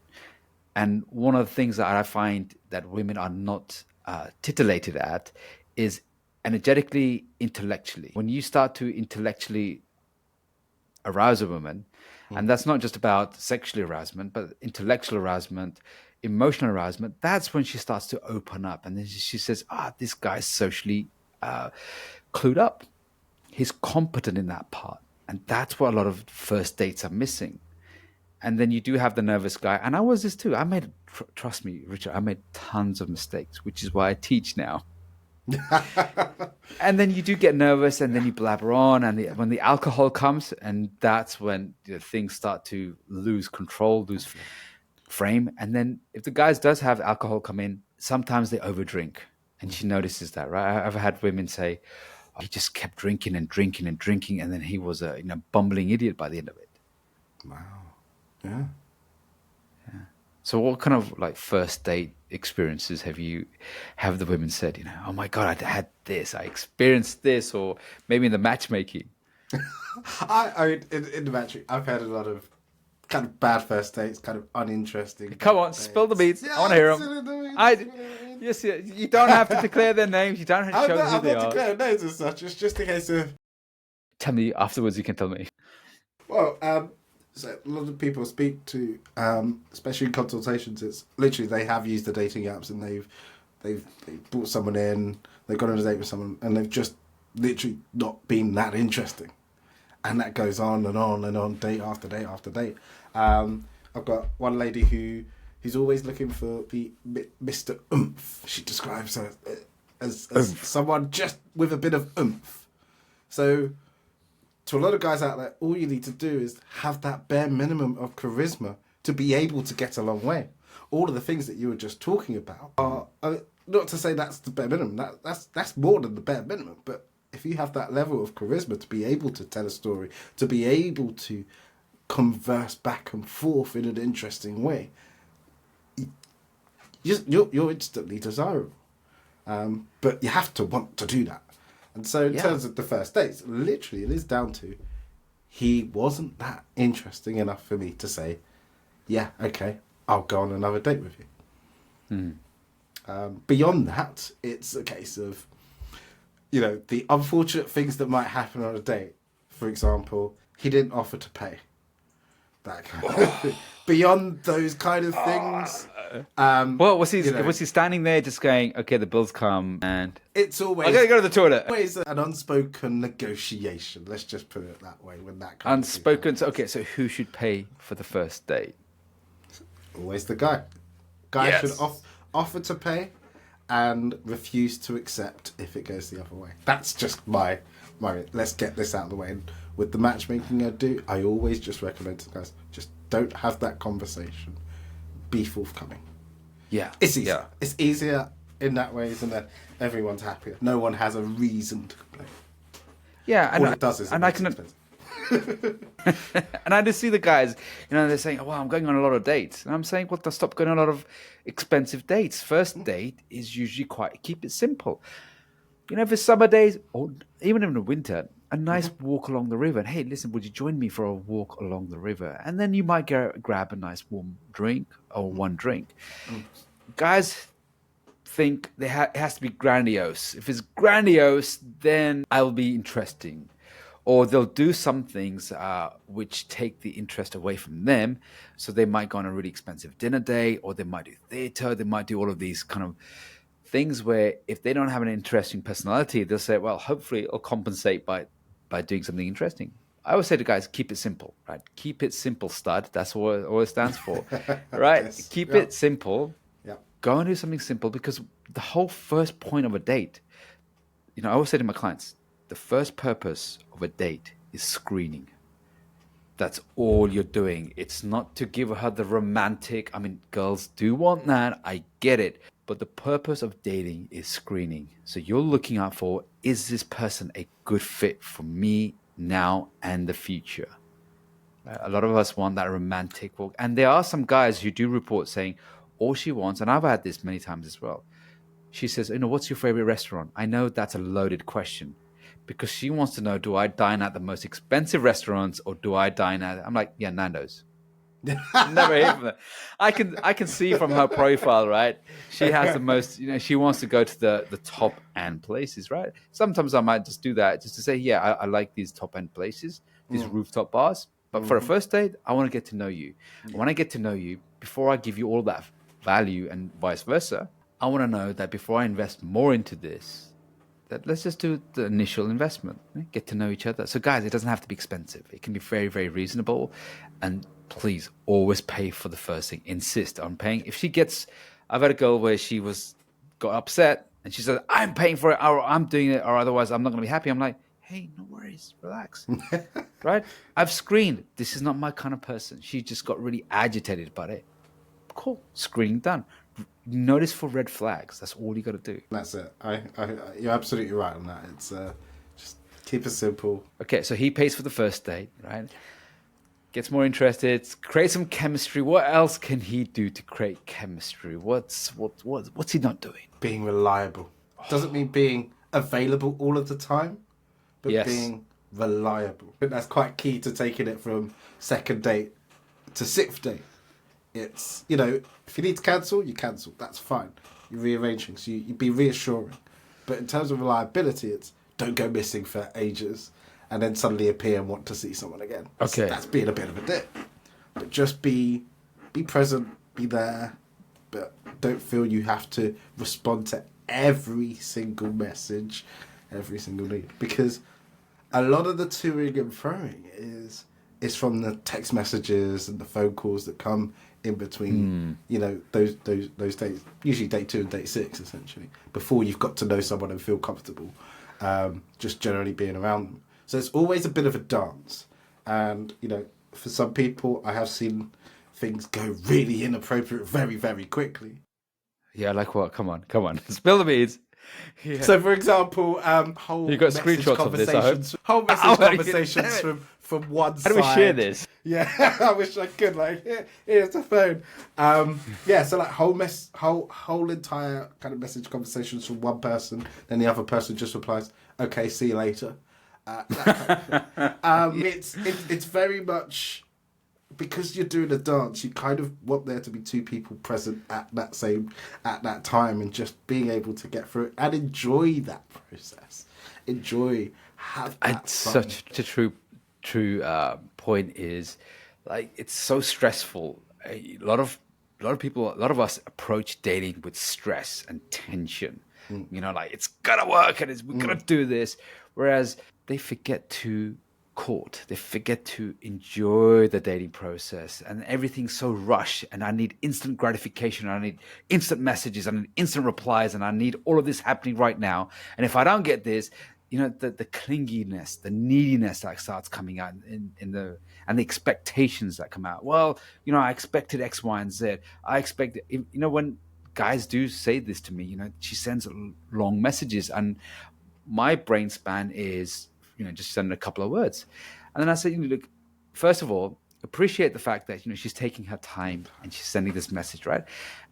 And one of the things that I find that women are not titillated at is energetically, intellectually. When you start to intellectually arouse a woman, and that's not just about sexual arousement, but intellectual arousement, emotional arousement, that's when she starts to open up. And then she says, this guy's socially clued up. He's competent in that part. And that's what a lot of first dates are missing. And then you do have the nervous guy. And I was this too. Trust me, Richard, I made tons of mistakes, which is why I teach now. And then you do get nervous and then you blabber on. And when the alcohol comes, and that's when things start to lose control, lose frame. And then if the guys does have alcohol come in, sometimes they overdrink. And she notices that, right? I've had women say, he just kept drinking and drinking and drinking. And then he was a bumbling idiot by the end of it. Wow. Yeah. So what kind of like first date experiences have the women said, oh my God, I had this, I experienced this, or maybe in the matchmaking? I mean, in the matchmaking, I've had a lot of kind of bad first dates, kind of uninteresting. Come on, spill the beats. I want to hear them. Yes, you don't have to declare their names. You don't have to show who they are. I'm not declaring names as such. It's just a case of. Tell me afterwards. You can tell me. Well, so a lot of people speak to, especially in consultations. It's literally they have used the dating apps and they've brought someone in, they've gone on a date with someone, and they've just literally not been that interesting, and that goes on and on and on, date after date after date. I've got one lady who's always looking for the Mr. Oomph. She describes her as someone just with a bit of oomph. So. To a lot of guys out there, all you need to do is have that bare minimum of charisma to be able to get a long way. All of the things that you were just talking about are not to say that's the bare minimum. That's more than the bare minimum. But if you have that level of charisma to be able to tell a story, to be able to converse back and forth in an interesting way, you're instantly desirable. But you have to want to do that. And so in terms of the first dates, literally it is down to he wasn't that interesting enough for me to say, yeah, okay, I'll go on another date with you. Beyond that, it's a case of, the unfortunate things that might happen on a date. For example, he didn't offer to pay. That kind of thing. Beyond those kind of things. Well, was he standing there just going, okay, the bills come and it's always I gotta go to the toilet. Always an unspoken negotiation. Let's just put it that way. When that kind unspoken. of thing Okay, so who should pay for the first date? Always the guy. Guy should offer to pay and refuse to accept if it goes the other way. That's just my. Let's get this out of the way. And with the matchmaking I always just recommend to guys, just don't have that conversation. Be forthcoming. Yeah. It's easier. Yeah. It's easier in that way, isn't it? Everyone's happier. No one has a reason to complain. Yeah, all it does is it makes it expensive. And I just see the guys, they're saying, "Oh, well, I'm going on a lot of dates," and I'm saying, "Well, stop going on a lot of expensive dates. First date is usually keep it simple. For summer days or even in the winter, a nice walk along the river. And hey, listen, would you join me for a walk along the river? And then you might grab a nice warm drink or one drink. Guys, think it has to be grandiose. If it's grandiose, then I'll be interesting. Or they'll do some things which take the interest away from them. So they might go on a really expensive dinner date, or they might do theater. They might do all of these kind of things where if they don't have an interesting personality, they'll say, well, hopefully I'll compensate by doing something interesting. I always say to guys, keep it simple, right? Keep it simple, stud. That's what it always stands for, right? Yes. Keep Yeah. it simple. Yeah. Go and do something simple, because the whole first point of a date, I always say to my clients, the first purpose of a date is screening. That's all you're doing. It's not to give her the romantic. I mean, girls do want that. I get it. But the purpose of dating is screening. So you're looking out for, is this person a good fit for me now and the future? A lot of us want that romantic walk. And there are some guys who do report saying all she wants, and I've had this many times as well. She says, what's your favorite restaurant? I know that's a loaded question, because she wants to know, do I dine at the most expensive restaurants, or do I dine at, I'm like, yeah, Nando's. Never hear from her. I can see from her profile, right? She has the most, she wants to go to the top end places, right? Sometimes I might just do that just to say, yeah, I like these top end places, these rooftop bars. But for a first date, I want to get to know you. And when I get to know you, before I give you all that value and vice versa, I want to know that before I invest more into this, that let's just do the initial investment, get to know each other. So guys, it doesn't have to be expensive. It can be very, very reasonable. And please always pay for the first thing. Insist on paying. If she gets, I've had a girl where got upset and she said, I'm paying for it, or I'm doing it, or otherwise I'm not going to be happy. I'm like, hey, no worries, relax. Right? I've screened. This is not my kind of person. She just got really agitated about it. Cool. Screening done. Notice for red flags. That's all you got to do. That's it. You're absolutely right on that. It's just keep it simple. Okay, so he pays for the first date, right? Gets more interested, create some chemistry. What else can he do to create chemistry? What's he not doing? Being reliable doesn't mean being available all of the time, but Yes. being reliable. I think that's quite key to taking it from second date to sixth date. It's, if you need to cancel, you cancel. That's fine. You're rearranging, so you be reassuring. But in terms of reliability, it's don't go missing for ages and then suddenly appear and want to see someone again. Okay. That's being a bit of a dick. But just be present, be there, but don't feel you have to respond to every single message, every single need. Because a lot of the toing and froing is from the text messages and the phone calls that come in between, those dates, usually date 2 and date 6, essentially, before you've got to know someone and feel comfortable, just generally being around them. So it's always a bit of a dance. And, for some people, I have seen things go really inappropriate very, very quickly. Yeah, like what? Come on. Spill the beans. Yeah. So, for example, whole You got message screenshots of this, I hope. whole message Oh, conversations damn it. from one How side. do we share this? Yeah, I wish I could. Like, here's the phone. So like whole entire kind of message conversations from one person, then the other person just replies, "Okay, see you later." That kind of thing. It's very much because you're doing a dance. You kind of want there to be two people present at that time, and just being able to get through it and enjoy that process. Have that It's fun. such a true point. Is like it's so stressful. A lot of people, a lot of us approach dating with stress and tension. Like it's gotta work and we gotta do this. Whereas they forget to court. They forget to enjoy the dating process, and everything's so rushed. And I need instant gratification. I need instant messages. I need instant replies, and I need all of this happening right now. And if I don't get this, the clinginess, the neediness that starts coming out and the expectations that come out. Well, I expected X, Y, and Z. I expected, when guys do say this to me, she sends long messages, and my brain span is, just send a couple of words. And then I say, look, first of all, appreciate the fact that, she's taking her time and she's sending this message, right?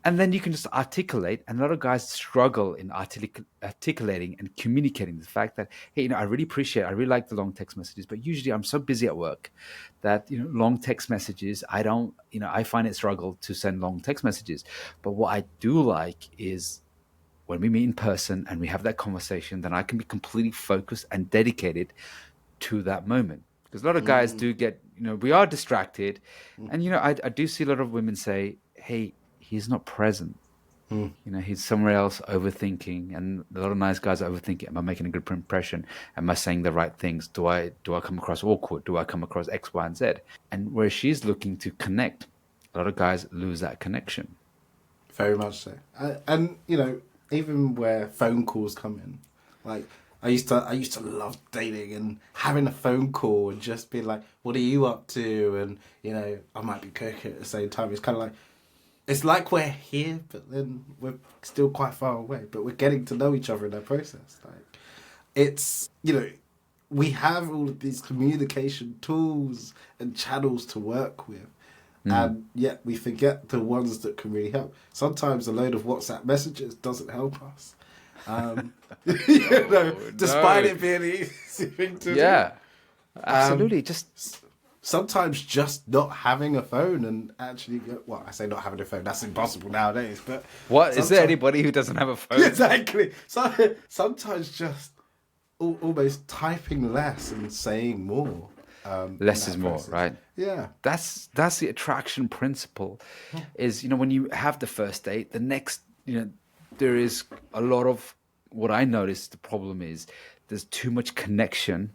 And then you can just articulate. And a lot of guys struggle in articulating and communicating the fact that, hey, I really like the long text messages, but usually I'm so busy at work that, long text messages, I find it struggle to send long text messages. But what I do like is when we meet in person and we have that conversation, then I can be completely focused and dedicated to that moment. Because a lot of guys do get, we are distracted. And, I do see a lot of women say, hey, he's not present. He's somewhere else overthinking. And a lot of nice guys are overthinking. Am I making a good impression? Am I saying the right things? Do I come across awkward? Do I come across X, Y, and Z? And where she's looking to connect, a lot of guys lose that connection. Very much so. And even where phone calls come in, like I used to love dating and having a phone call and just being like, what are you up to? And I might be cooking at the same time. It's kind of like, it's like we're here, but then we're still quite far away, but we're getting to know each other in that process. Like, it's, we have all of these communication tools and channels to work with. And yet we forget the ones that can really help. Sometimes a load of WhatsApp messages doesn't help us. Despite it being an easy thing to do. Yeah, absolutely. Sometimes just not having a phone and actually, I say not having a phone, that's impossible nowadays. But what is there anybody who doesn't have a phone? Exactly. So sometimes just almost typing less and saying more. Less is more, right? Yeah. That's the attraction principle. Is when you have the first date, the next there is a lot of what I noticed. The problem is there's too much connection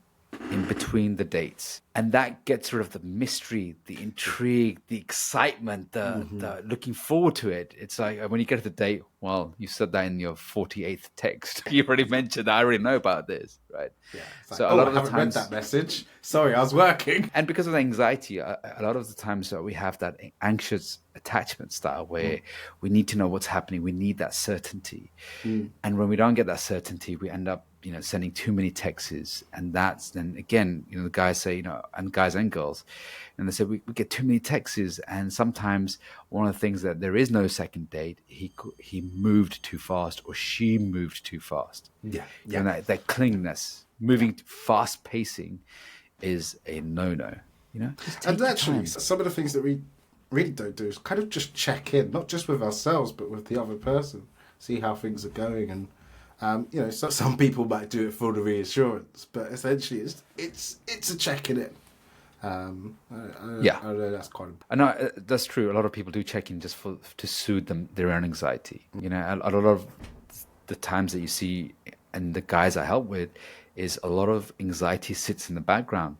in between the dates, and that gets rid of the mystery, the intrigue, the excitement, the looking forward to it. It's like when you get to the date, well, you said that in your 48th text. You already mentioned that. I already know about this, right? Yeah. So a lot of the I haven't times, read that message. Sorry, I was working. and because of the anxiety, a lot of the times we have that anxious attachment style where we need to know what's happening. We need that certainty, and when we don't get that certainty, we end up sending too many texts, and that's then again, the guys say, and guys and girls, and they say we get too many texts, and sometimes one of the things that there is no second date, he moved too fast or she moved too fast. Yeah. And that clinginess, moving fast pacing, is a no. And actually, some of the things that we really don't do is kind of just check in, not just with ourselves, but with the other person, see how things are going. And so some people might do it for the reassurance, but essentially it's a checking in. I know that's quite important. I know that's true. A lot of people do check in just to soothe their own anxiety. A lot of the times that you see, and the guys I help with, is a lot of anxiety sits in the background.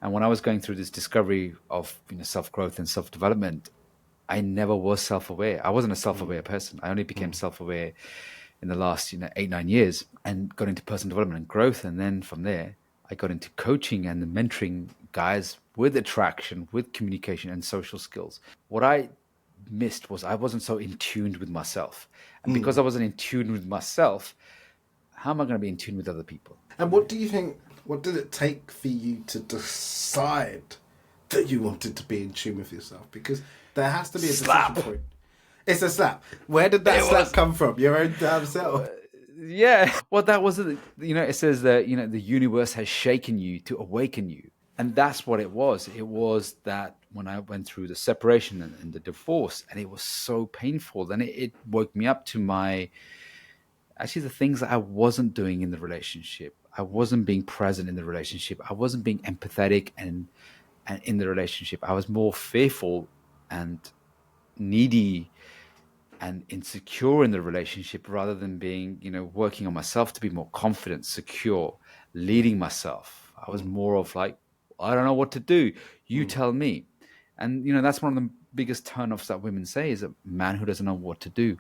And when I was going through this discovery of self-growth and self-development, I never was self-aware. I wasn't a self-aware person. I only became self-aware in the last 8-9 years, and got into personal development and growth. And then from there, I got into coaching and mentoring guys with attraction, with communication and social skills. What I missed was I wasn't so in tune with myself. And because I wasn't in tune with myself, how am I going to be in tune with other people? And what do you think, what did it take for you to decide that you wanted to be in tune with yourself? Because there has to be a decision point. It's a slap. Where did that slap come from? Your own damn self. Yeah. Well, that was it says that, the universe has shaken you to awaken you. And that's what it was. It was that when I went through the separation and the divorce, and it was so painful, then it woke me up to the things that I wasn't doing in the relationship. I wasn't being present in the relationship. I wasn't being empathetic and in the relationship. I was more fearful and needy and insecure in the relationship, rather than being, working on myself to be more confident, secure, leading myself. I was more of like, I don't know what to do. You tell me. And, that's one of the biggest turnoffs that women say, is a man who doesn't know what to do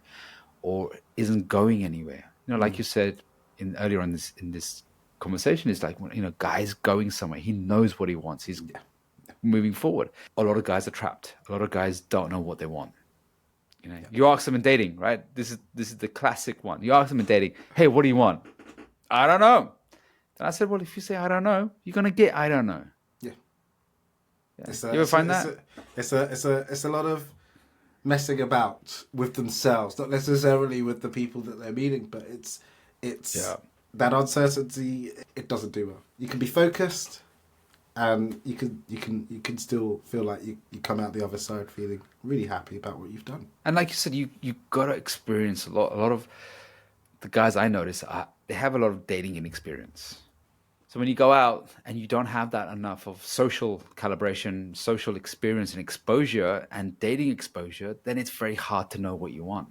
or isn't going anywhere. Like you said earlier in this conversation, is like, guy's going somewhere. He knows what he wants. He's moving forward. A lot of guys are trapped. A lot of guys don't know what they want. You ask them in dating, right? This is the classic one. You ask them in dating, hey, what do you want? I don't know. And I said, well, if you say I don't know, you're gonna get I don't know. Yeah. You ever find that? It's a lot of messing about with themselves, not necessarily with the people that they're meeting, but it's that uncertainty. It doesn't do well. You can be focused, and you can still feel like you come out the other side feeling really happy about what you've done. And like you said, you got to experience a lot of the guys I notice are, they have a lot of dating inexperience. So when you go out and you don't have that enough of social calibration, social experience and exposure and dating exposure, then it's very hard to know what you want.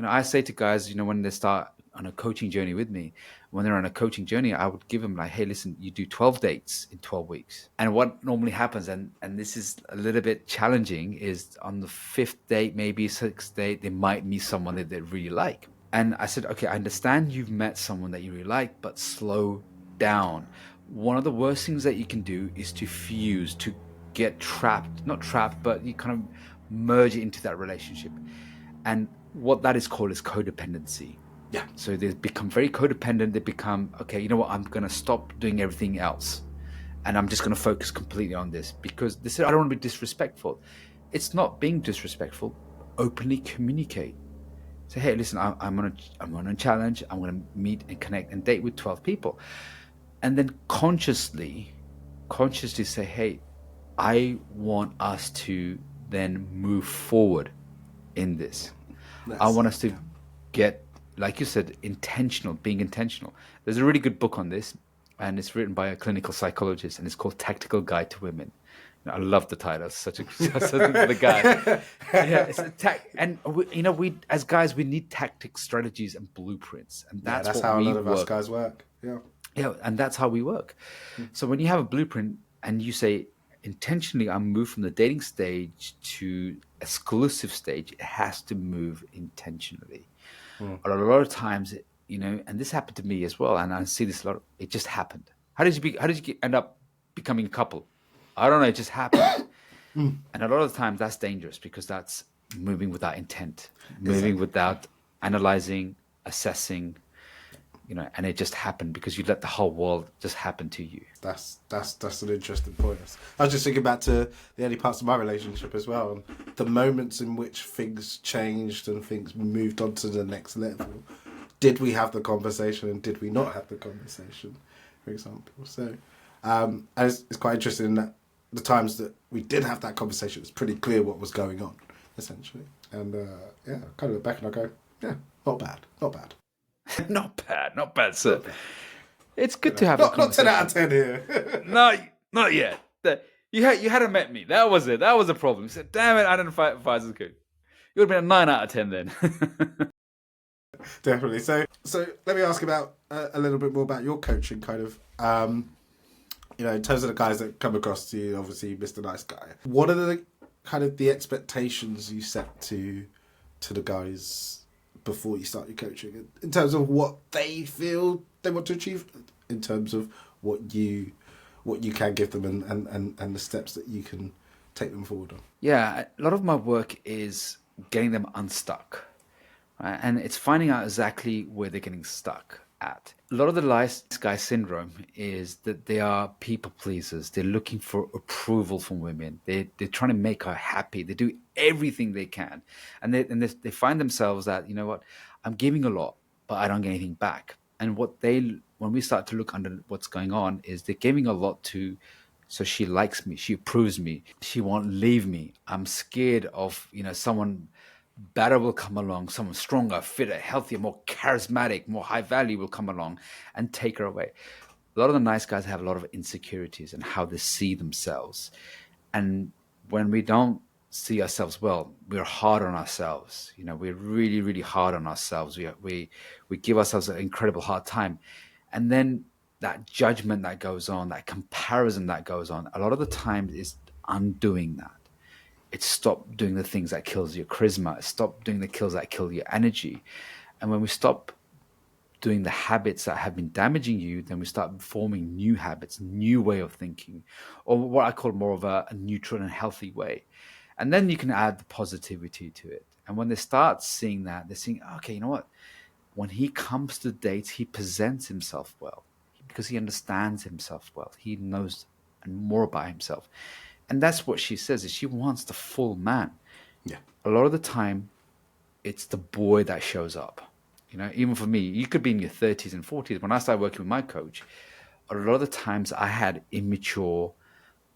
I say to guys, when they start on a coaching journey with me, when they're on a coaching journey, I would give them like, hey, listen, you do 12 dates in 12 weeks. And what normally happens, and this is a little bit challenging, is on the fifth date, maybe sixth date, they might meet someone that they really like. And I said, okay, I understand you've met someone that you really like, but slow down. One of the worst things that you can do is to fuse, to get trapped, not trapped, but you kind of merge into that relationship. And what that is called is codependency. Yeah. So they become very codependent. They become, okay, you know what? I'm going to stop doing everything else. And I'm just going to focus completely on this because this, I don't want to be disrespectful. It's not being disrespectful. Openly communicate. Say, hey, listen, I'm on a challenge. I'm going to meet and connect and date with 12 people. And then consciously say, hey, I want us to then move forward in this. I want us to get, like you said, being intentional. There's a really good book on this, and it's written by a clinical psychologist, and it's called Tactical Guide to Women. I love the title. It's such a the guy. Yeah, it's and we as guys we need tactics, strategies, and blueprints, and that's how a lot of work. us guys work. Yeah, and that's how we work. So when you have a blueprint and you say intentionally, I'm moved from the dating stage to exclusive stage, it has to move intentionally. But a lot of times, and this happened to me as well, and I see this a lot. It just happened. How did you end up becoming a couple? I don't know. It just happened. And a lot of the times that's dangerous because that's moving without intent, moving without analyzing, assessing, and it just happened because you let the whole world just happen to you. That's an interesting point. I was just thinking back to the early parts of my relationship as well, and the moments in which things changed and things moved on to the next level. Did we have the conversation and did we not have the conversation, for example? So and it's quite interesting in that the times that we did have that conversation, it's pretty clear what was going on, essentially. And I kind of look back and I go, yeah, not bad. Not bad, sir. It's good to have a conversation. Not 10 out of 10 here. Not yet. You hadn't met me. That was it. That was a problem. You said, damn it, I didn't fight as good. You would have been a 9 out of 10 then. Definitely. So let me ask about a little bit more about your coaching, kind of. In terms of the guys that come across to you, obviously, Mr. Nice Guy. What are the kind of the expectations you set to the guys before you start your coaching, in terms of what they feel they want to achieve, in terms of what you can give them and the steps that you can take them forward on? Yeah, a lot of my work is getting them unstuck, right? And it's finding out exactly where they're getting stuck at. A lot of the nice guy syndrome is that they are people pleasers. They're looking for approval from women. They're trying to make her happy. They do everything they can, and they find themselves that, you know what, I'm giving a lot, but I don't get anything back. And when we start to look under what's going on, is they're giving a lot to, so she likes me, she approves me, she won't leave me. I'm scared of, someone better will come along, someone stronger, fitter, healthier, more charismatic, more high value will come along and take her away. A lot of the nice guys have a lot of insecurities and how they see themselves. And when we don't see ourselves well, we're hard on ourselves. We're really, really hard on ourselves. We give ourselves an incredible hard time. And then that judgment that goes on, that comparison that goes on, a lot of the time is undoing that. It's stop doing the things that kills your charisma. Stop doing the kills that kill your energy. And when we stop doing the habits that have been damaging you, then we start forming new habits, new way of thinking, or what I call more of a neutral and healthy way. And then you can add the positivity to it. And when they start seeing that, they're seeing, okay, you know what? When he comes to dates, he presents himself well because he understands himself well. He knows more about himself. And that's what she says, is she wants the full man. Yeah. A lot of the time, it's the boy that shows up. Even for me, you could be in your 30s and 40s. When I started working with my coach, a lot of the times I had immature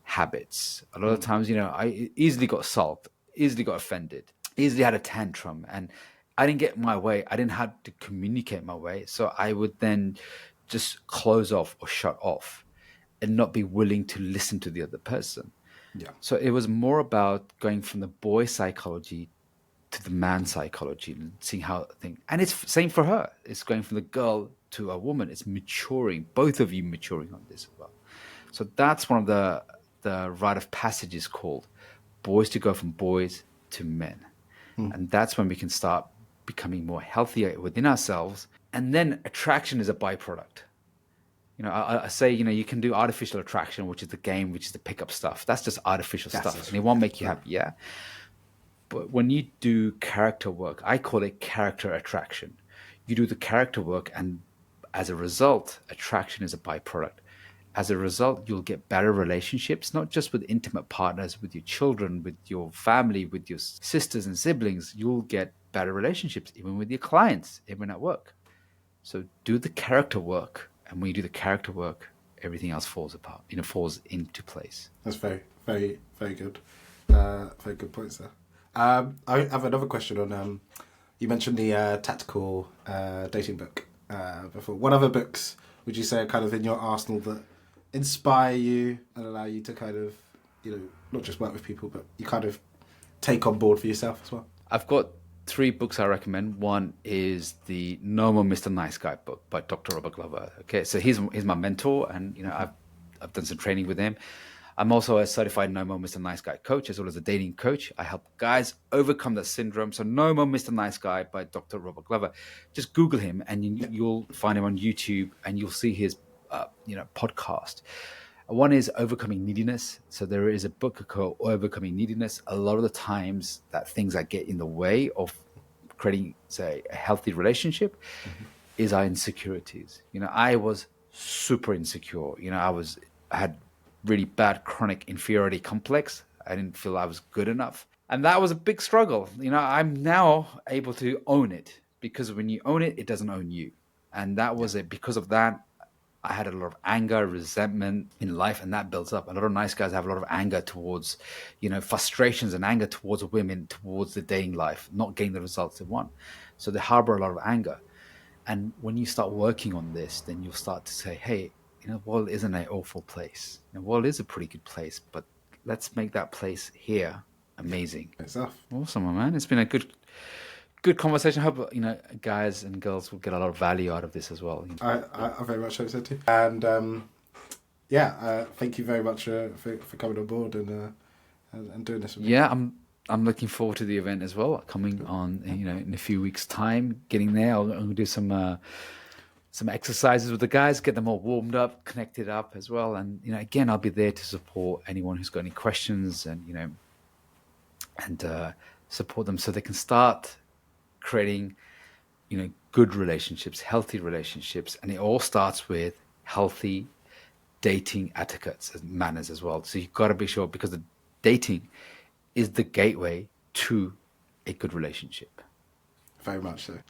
habits. A lot of times, I easily got sulked, easily got offended, easily had a tantrum. And I didn't get my way. I didn't have to communicate my way. So I would then just close off or shut off and not be willing to listen to the other person. Yeah. So it was more about going from the boy psychology to the man psychology and seeing how thing. And it's same for her. It's going from the girl to a woman. It's maturing. Both of you maturing on this as well. So that's one of the rite of passage is called boys to go from boys to men. And that's when we can start becoming more healthier within ourselves. And then attraction is a byproduct. I say, you can do artificial attraction, which is the game, which is the pickup stuff. That's just artificial stuff. And it won't make you happy. Yeah. But when you do character work, I call it character attraction. You do the character work, and as a result, attraction is a byproduct. As a result, you'll get better relationships, not just with intimate partners, with your children, with your family, with your sisters and siblings. You'll get better relationships, even with your clients, even at work. So do the character work. And when you do the character work, everything else falls apart, falls into place. That's very, very, very good. Very good points there. I have another question on, you mentioned the tactical dating book before. What other books would you say are kind of in your arsenal that inspire you and allow you to kind of, not just work with people, but you kind of take on board for yourself as well? I've got 3 books I recommend. One is the No More Mr. Nice Guy book by Dr. Robert Glover. Okay, so he's my mentor, and I've done some training with him. I'm also a certified No More Mr. Nice Guy coach, as well as a dating coach. I help guys overcome that syndrome. So No More Mr. Nice Guy by Dr. Robert Glover. Just Google him, and you'll find him on YouTube, and you'll see his podcast. One is Overcoming Neediness. So there is a book called Overcoming Neediness. A lot of the times that things that get in the way of creating, say, a healthy relationship is our insecurities. I was super insecure. I had really bad chronic inferiority complex. I didn't feel I was good enough. And that was a big struggle. I'm now able to own it, because when you own it, it doesn't own you. And that was it. Because of that, I had a lot of anger, resentment in life, and that builds up. A lot of nice guys have a lot of anger towards, frustrations and anger towards women, towards the dating life, not getting the results they want. So they harbor a lot of anger. And when you start working on this, then you'll start to say, hey, the world isn't an awful place. The world is a pretty good place, but let's make that place here amazing. Awesome, my man. It's been a good conversation. I hope guys and girls will get a lot of value out of this as well. I very much hope so too. And thank you very much for coming on board and doing this with me. Yeah, I'm looking forward to the event as well, coming on in a few weeks' time. Getting there, I'll do some exercises with the guys, get them all warmed up, connected up as well. And again, I'll be there to support anyone who's got any questions, and support them so they can start creating good relationships, healthy relationships. And it all starts with healthy dating etiquettes and manners as well. So you've got to be sure, because the dating is the gateway to a good relationship. Very much so.